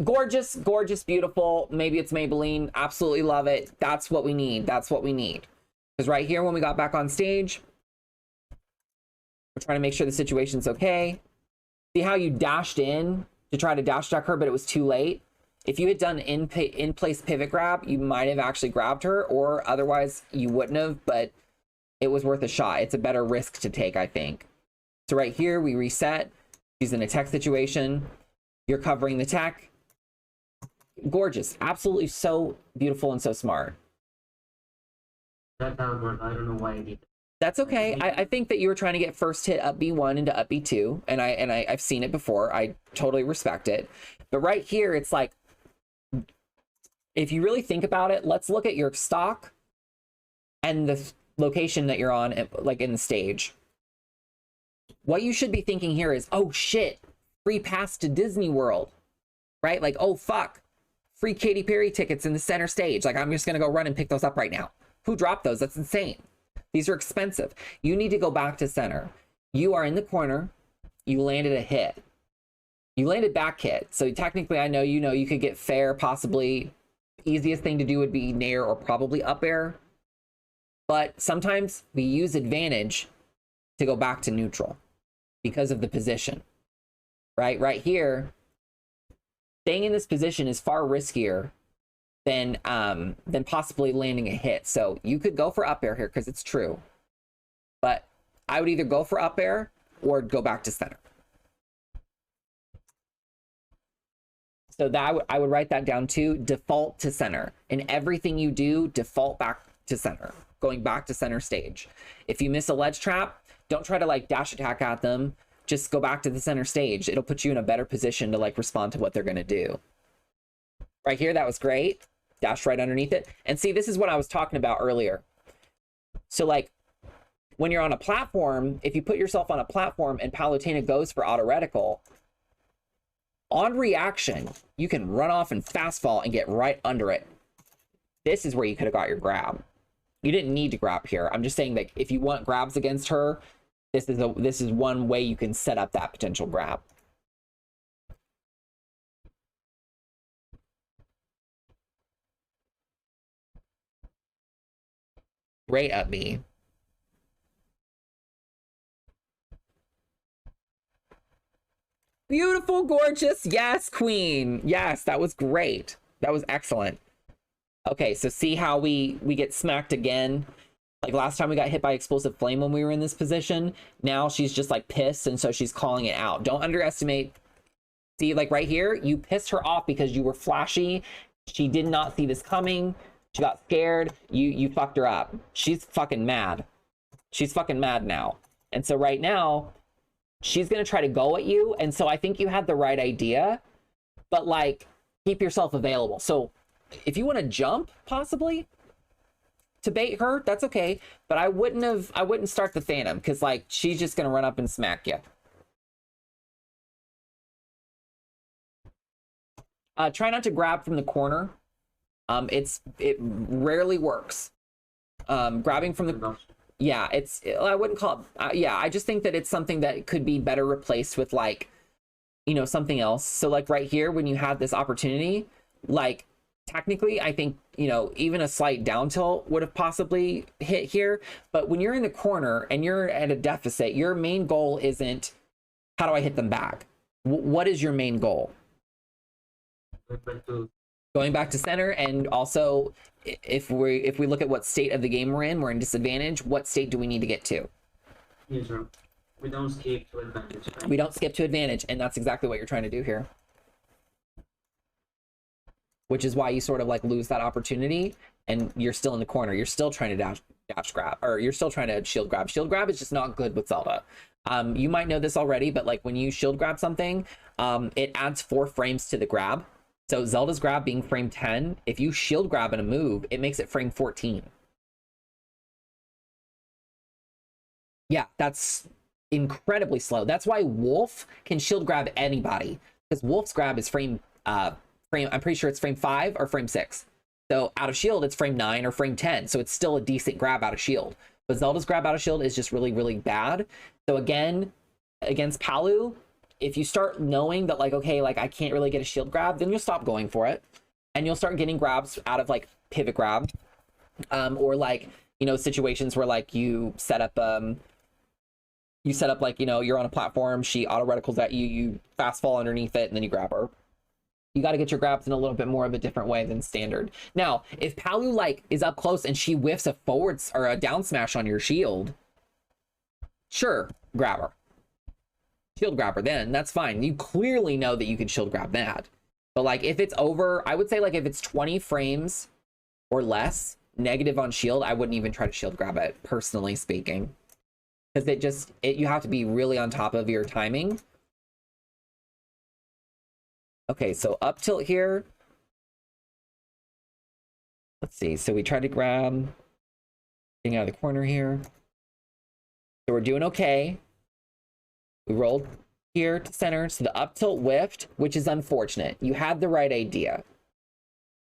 Gorgeous, gorgeous, beautiful. Maybe it's Maybelline. Absolutely love it. That's what we need. That's what we need. Because right here, when we got back on stage, we're trying to make sure the situation's okay. See how you dashed in to try to dash attack her, but it was too late? If you had done in-place pivot grab, you might have actually grabbed her, or otherwise you wouldn't have, but it was worth a shot. It's a better risk to take, I think. So right here, we reset. She's in a tech situation. You're covering the tech. Gorgeous. Absolutely so beautiful and so smart. That worked. I don't know why I did that. That's okay. I think that you were trying to get first hit up B1 into up B2, and I've seen it before. I totally respect it. But right here, it's like, if you really think about it, let's look at your stock and the location that you're on, like in the stage. What you should be thinking here is, oh shit, free pass to Disney World, right? Like, oh fuck, free Katy Perry tickets in the center stage. Like, I'm just gonna go run and pick those up right now. Who dropped those? That's insane. These are expensive. You need to go back to center. You are in the corner. You landed a hit. You landed back hit. So technically, I know you could get fair, possibly. Easiest thing to do would be nair or probably up air. But sometimes we use advantage to go back to neutral because of the position. Right here, staying in this position is far riskier than possibly landing a hit. So you could go for up air here because it's true. But I would either go for up air or go back to center. So that I would write that down too. Default to center. In everything you do, default back to center. Going back to center stage. If you miss a ledge trap, don't try to like dash attack at them. Just go back to the center stage. It'll put you in a better position to like respond to what they're going to do. Right here, that was great. Dash right underneath it. And see, this is what I was talking about earlier. So like when you're on a platform, if you put yourself on a platform and Palutena goes for auto reticle, on reaction, you can run off and fast fall and get right under it. This is where you could have got your grab. You didn't need to grab here. I'm just saying that if you want grabs against her, this is one way you can set up that potential grab. Great up B. Beautiful, gorgeous. Yes, queen. Yes, that was great. That was excellent. Okay, so see how we get smacked again? Like last time we got hit by explosive flame when we were in this position. Now she's just like pissed, and so she's calling it out. Don't underestimate. See, like right here, you pissed her off because you were flashy. She did not see this coming. She got scared. You fucked her up. She's fucking mad. She's fucking mad now. And so right now, she's gonna try to go at you. And so I think you had the right idea, but like keep yourself available. So if you want to jump possibly to bait her, that's okay. But I wouldn't start the Phantom because like she's just gonna run up and smack you. Try not to grab from the corner. It rarely works. Grabbing from the yeah, I wouldn't call it yeah, I just think that it's something that could be better replaced with like, you know, something else. So like right here, when you have this opportunity, like technically I think, you know, even a slight down tilt would have possibly hit here. But when you're in the corner and you're at a deficit, your main goal isn't how do I hit them back? What is your main goal? Going back to center. And also if we look at what state of the game we're in disadvantage. What state do we need to get to? Yes, sir. We don't skip to advantage. Right? We don't skip to advantage, and that's exactly what you're trying to do here. Which is why you sort of like lose that opportunity and you're still in the corner. You're still trying to dash grab, or you're still trying to shield grab. Shield grab is just not good with Zelda. You might know this already, but like when you shield grab something, it adds 4 frames to the grab. So Zelda's grab being frame 10, if you shield grab in a move, it makes it frame 14. Yeah, that's incredibly slow. That's why Wolf can shield grab anybody, because Wolf's grab is frame, I'm pretty sure it's frame 5 or frame 6. So out of shield, it's frame 9 or frame 10. So it's still a decent grab out of shield. But Zelda's grab out of shield is just really, really bad. So again, against Palu, if you start knowing that, like, okay, like I can't really get a shield grab, then you'll stop going for it. And you'll start getting grabs out of like pivot grab. Or like, you know, situations where like you set up like, you know, you're on a platform, she auto reticles at you, you fast fall underneath it, and then you grab her. You got to get your grabs in a little bit more of a different way than standard. Now, if Palu like is up close and she whiffs a forward or a down smash on your shield, sure, grab her. Shield grab her then, that's fine. You clearly know that you can shield grab that. But like if it's over, I would say like if it's 20 frames or less negative on shield, I wouldn't even try to shield grab it, personally speaking. Because you have to be really on top of your timing. Okay, so up tilt here. Let's see. So we tried to grab, getting out of the corner here. So we're doing okay. We rolled here to center. So the up tilt whiffed, which is unfortunate. You had the right idea.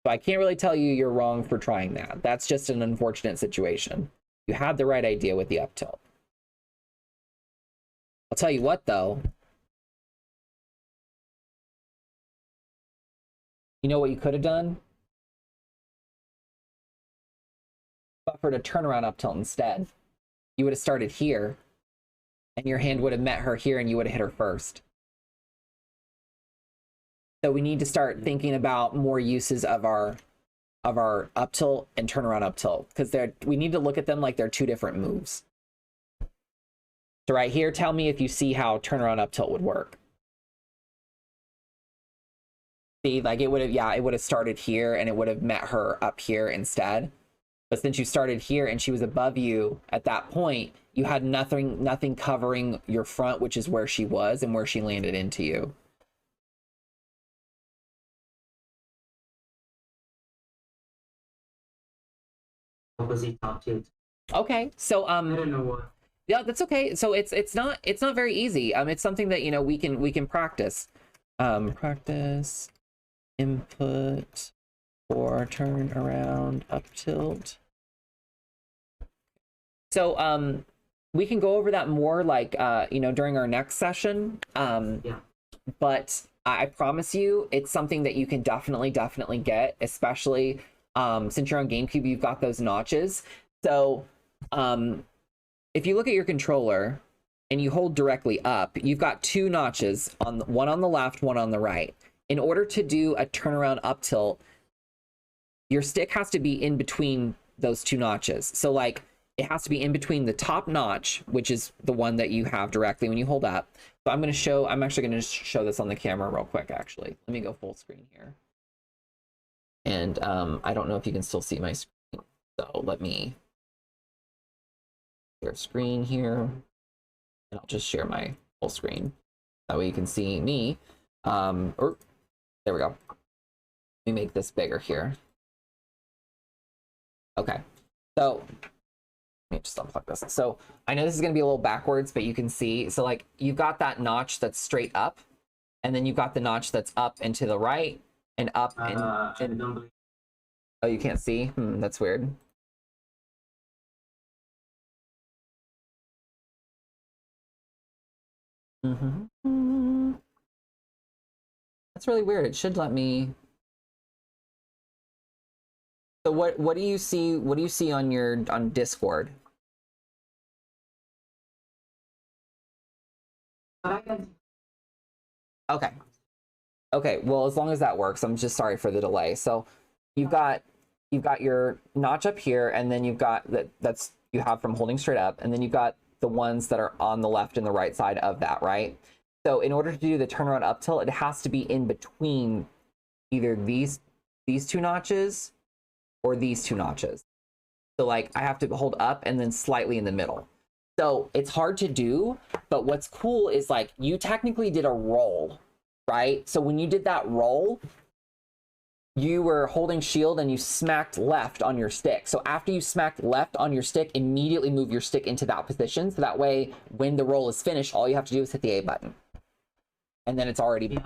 So I can't really tell you you're wrong for trying that. That's just an unfortunate situation. You had the right idea with the up tilt. I'll tell you what, though. You know what you could have done? Buffered a turnaround up tilt instead. You would have started here, and your hand would have met her here, and you would have hit her first. So we need to start thinking about more uses of our up tilt and turnaround up tilt, because we need to look at them like they're 2 different moves. So right here, tell me if you see how turnaround up tilt would work. See, like it would have, yeah, it would have started here and it would have met her up here instead. But since you started here and she was above you at that point, you had nothing covering your front, which is where she was and where she landed into you. Opposite top tilt. Okay, so I don't know what. yeah, that's okay. So it's not very easy. It's something that, you know, we can practice. Practice input for turn around up tilt. So we can go over that more like you know, during our next session. Yeah. But I promise you it's something that you can definitely get, especially since you're on GameCube, you've got those notches. So if you look at your controller and you hold directly up, you've got 2 notches, one on the left, one on the right. In order to do a turnaround up tilt, your stick has to be in between those 2 notches. So like it has to be in between the top notch, which is the one that you have directly when you hold up. So I'm actually going to show this on the camera real quick, actually. Let me go full screen here. And I don't know if you can still see my screen. So let me share screen here. And I'll just share my full screen. That way you can see me. There we go. Let me make this bigger here. Okay. So let me just unplug this. So I know this is going to be a little backwards, but you can see. So like you've got that notch that's straight up, and then you've got the notch that's up and to the right and up and oh, you can't see? That's weird. That's really weird. It should let me. So what do you see? What do you see on Discord? Okay. Okay. Well, as long as that works, I'm just sorry for the delay. So you've got your notch up here, and then you've got that's you have from holding straight up, and then you've got the ones that are on the left and the right side of that, right? So in order to do the turnaround up tilt, it has to be in between either these 2 notches or these 2 notches. So like I have to hold up and then slightly in the middle. So it's hard to do, but what's cool is like you technically did a roll, right? So when you did that roll, you were holding shield and you smacked left on your stick. So after you smacked left on your stick, immediately move your stick into that position. So that way, when the roll is finished, all you have to do is hit the A button. And then it's already,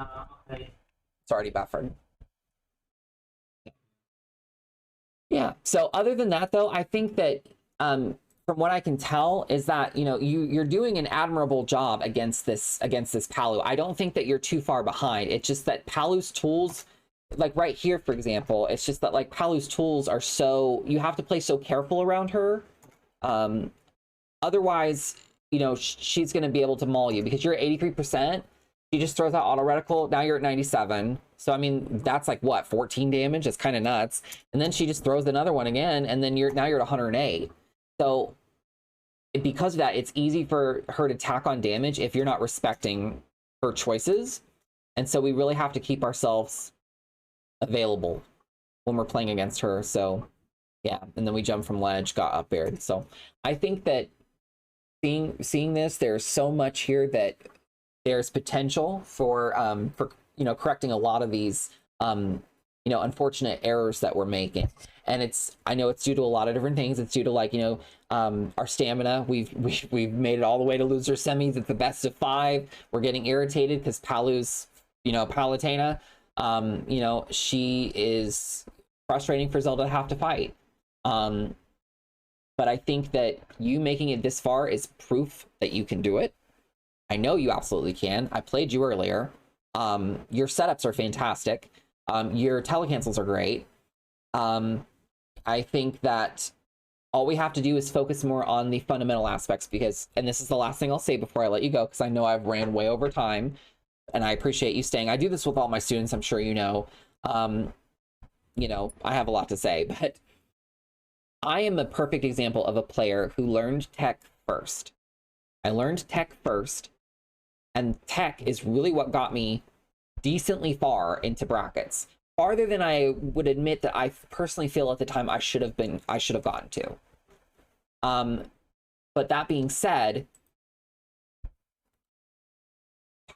it's already buffered. Yeah. So other than that, though, I think that from what I can tell is that, you know, you're doing an admirable job against this Palu. I don't think that you're too far behind. It's just that Palu's tools, like right here, for example, it's just that like Palu's tools are so, you have to play so careful around her. Otherwise, you know, she's going to be able to maul you because you're at 83%. She just throws out auto reticle. Now you're at 97. So, I mean, that's like what, 14 damage? It's kind of nuts. And then she just throws another one again. And then now you're at 108. So because of that, it's easy for her to tack on damage if you're not respecting her choices. And so we really have to keep ourselves available when we're playing against her. So yeah, and then we jumped from ledge, got up aired. So I think that seeing this, there's so much here that there's potential for you know, correcting a lot of these you know, unfortunate errors that we're making. And I know it's due to a lot of different things. It's due to like, you know, our stamina. We've made it all the way to loser semis. It's the best of 5. We're getting irritated because Palu's, you know, Palutena, you know, she is frustrating for Zelda to have to fight. But I think that you making it this far is proof that you can do it. I know you absolutely can. I played you earlier. Your setups are fantastic. Your telecancels are great. I think that all we have to do is focus more on the fundamental aspects because, and this is the last thing I'll say before I let you go, because I know I've ran way over time and I appreciate you staying. I do this with all my students, I'm sure you know. You know, I have a lot to say, but I am a perfect example of a player who learned tech first. I learned tech first, and tech is really what got me decently far into brackets. Farther than I would admit that I personally feel at the time I should have gotten to. But that being said,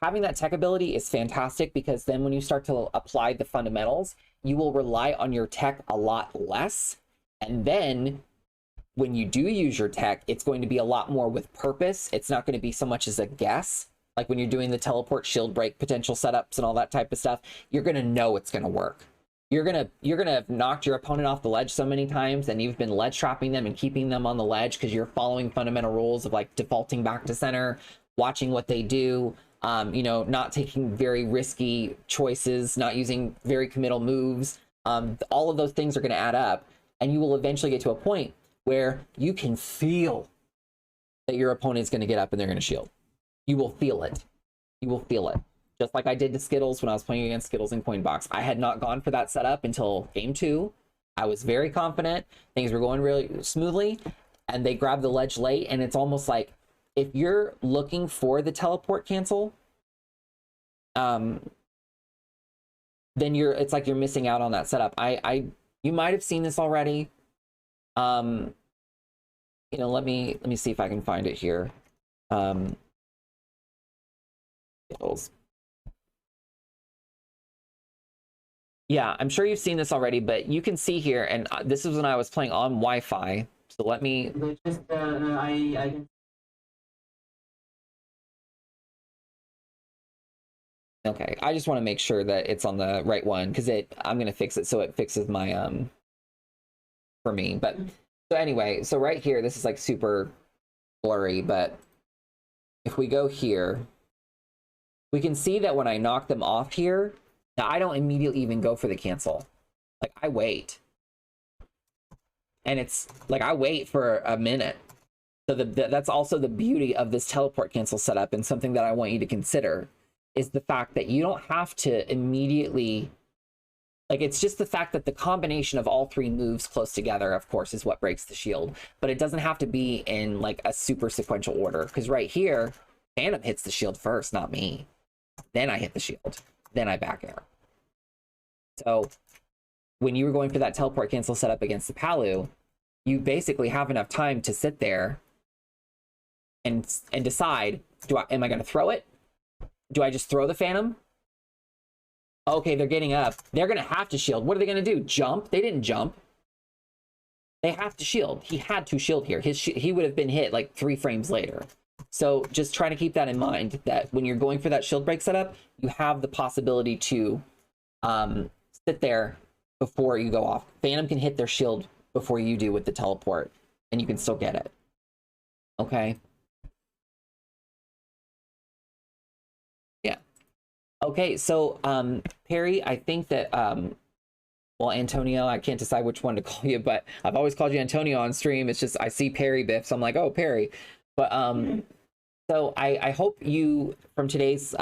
having that tech ability is fantastic because then when you start to apply the fundamentals, you will rely on your tech a lot less. And then when you do use your tech, it's going to be a lot more with purpose. It's not going to be so much as a guess. Like when you're doing the teleport, shield break, potential setups and all that type of stuff, you're going to know it's going to work. You're going to have knocked your opponent off the ledge so many times and you've been ledge trapping them and keeping them on the ledge because you're following fundamental rules of like defaulting back to center, watching what they do, you know, not taking very risky choices, not using very committal moves. All of those things are going to add up and you will eventually get to a point where you can feel that your opponent is going to get up and they're going to shield. You will feel it. You will feel it. Just like I did to Skittles when I was playing against Skittles in Coinbox. I had not gone for that setup until game 2. I was very confident. Things were going really smoothly. And they grabbed the ledge late. And it's almost like if you're looking for the teleport cancel, then it's like you're missing out on that setup. You might have seen this already. You know, let me see if I can find it here. Yeah, I'm sure you've seen this already, but you can see here, and this is when I was playing on Wi-Fi. So let me. Just I can. Okay, I just want to make sure that it's on the right one because I'm gonna fix it so it fixes my for me. But so anyway, so right here, this is like super blurry, but if we go here, we can see that when I knock them off here, now I don't immediately even go for the cancel. Like I wait. And it's like I wait for a minute. So that's also the beauty of this teleport cancel setup, and something that I want you to consider is the fact that you don't have to immediately, like it's just the fact that the combination of all 3 moves close together, of course, is what breaks the shield. But it doesn't have to be in like a super sequential order, because right here, Phantom hits the shield first, not me. Then I hit the shield. Then I back air. So when you were going for that teleport cancel setup against the Palu, you basically have enough time to sit there and decide, am I going to throw it? Do I just throw the Phantom? Okay, they're getting up. They're going to have to shield. What are they going to do? Jump? They didn't jump. They have to shield. He had to shield here. He would have been hit like 3 frames later. So just try to keep that in mind, that when you're going for that shield break setup, you have the possibility to sit there before you go off. Phantom can hit their shield before you do with the teleport, and you can still get it. Okay. Yeah. Okay, so Parry, I think that well, Antonio, I can't decide which one to call you, but I've always called you Antonio on stream. It's just I see Parry Biff, so I'm like, oh, Parry. But so I hope you, from today's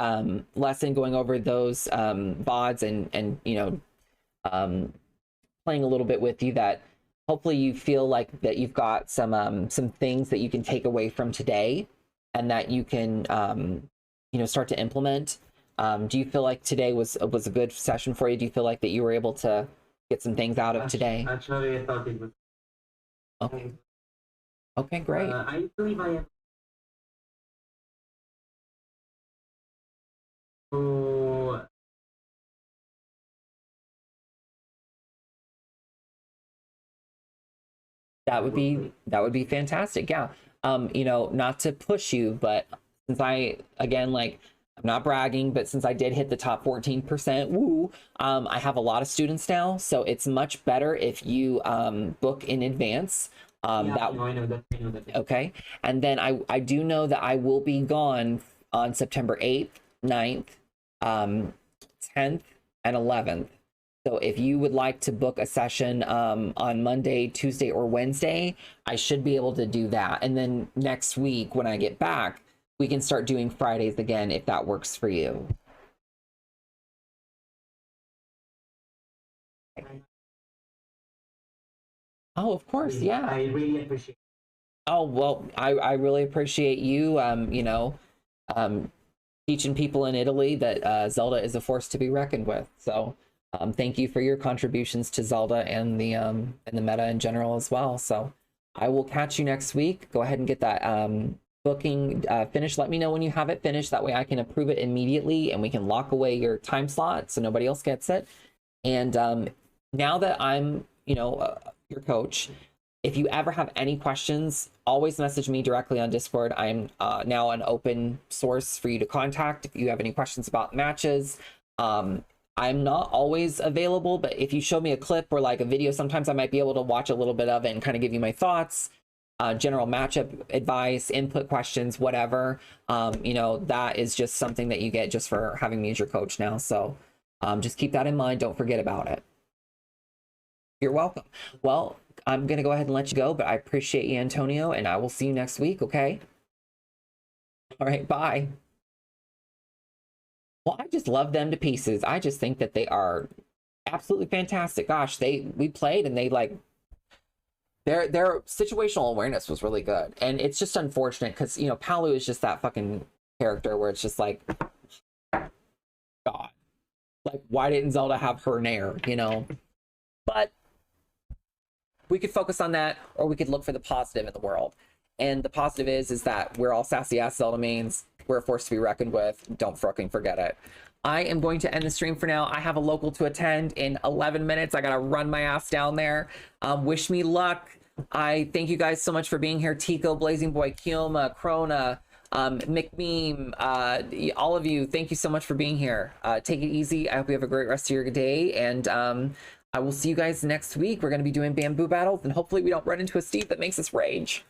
lesson, going over those VODs and you know, playing a little bit with you, that hopefully you feel like that you've got some things that you can take away from today, and that you can you know, start to implement. Do you feel like today was a good session for you? Do you feel like that you were able to get some things out of today? Actually, I thought it was okay. Okay, great. I believe I have. So that would be fantastic. Yeah. You know, not to push you, but since I, again, like, I'm not bragging, but since I did hit the top 14%, woo, I have a lot of students now, so it's much better if you book in advance. I know that. Okay, and then I do know that I will be gone on September 8th, 9th, 10th, and 11th. So if you would like to book a session on Monday, Tuesday, or Wednesday, I should be able to do that. And then next week when I get back, we can start doing Fridays again if that works for you. Oh, of course, yeah. I really appreciate. Oh, well, I really appreciate you, you know, teaching people in Italy that Zelda is a force to be reckoned with. So thank you for your contributions to Zelda and the meta in general as well. So I will catch you next week. Go ahead and get that booking finished. Let me know when you have it finished. That way I can approve it immediately and we can lock away your time slot so nobody else gets it. And now that I'm, you know, your coach, if you ever have any questions, always message me directly on Discord. I'm now an open source for you to contact if you have any questions about matches. I'm not always available, but if you show me a clip or like a video, sometimes I might be able to watch a little bit of it and kind of give you my thoughts. General matchup advice, input questions, whatever. You know, that is just something that you get just for having me as your coach now. So just keep that in mind. Don't forget about it. You're welcome. Well, I'm going to go ahead and let you go, but I appreciate you, Antonio, and I will see you next week, okay? All right, bye. Well, I just love them to pieces. I just think that they are absolutely fantastic. Gosh, we played and they like, their situational awareness was really good. And it's just unfortunate because, you know, Palu is just that fucking character where it's just like, God, like, why didn't Zelda have her nair, you know? But we could focus on that, or we could look for the positive in the world. And the positive is that we're all sassy ass Zelda mains. We're a force to be reckoned with. Don't fucking forget it. I am going to end the stream for now. I have a local to attend in 11 minutes. I gotta run my ass down there. Wish me luck. I thank you guys so much for being here. Tico, Blazing Boy, Kioma, Krona, McMeme, all of you, thank you so much for being here. Take it easy. I hope you have a great rest of your day, and I will see you guys next week. We're going to be doing bamboo battles, and hopefully we don't run into a Steve that makes us rage.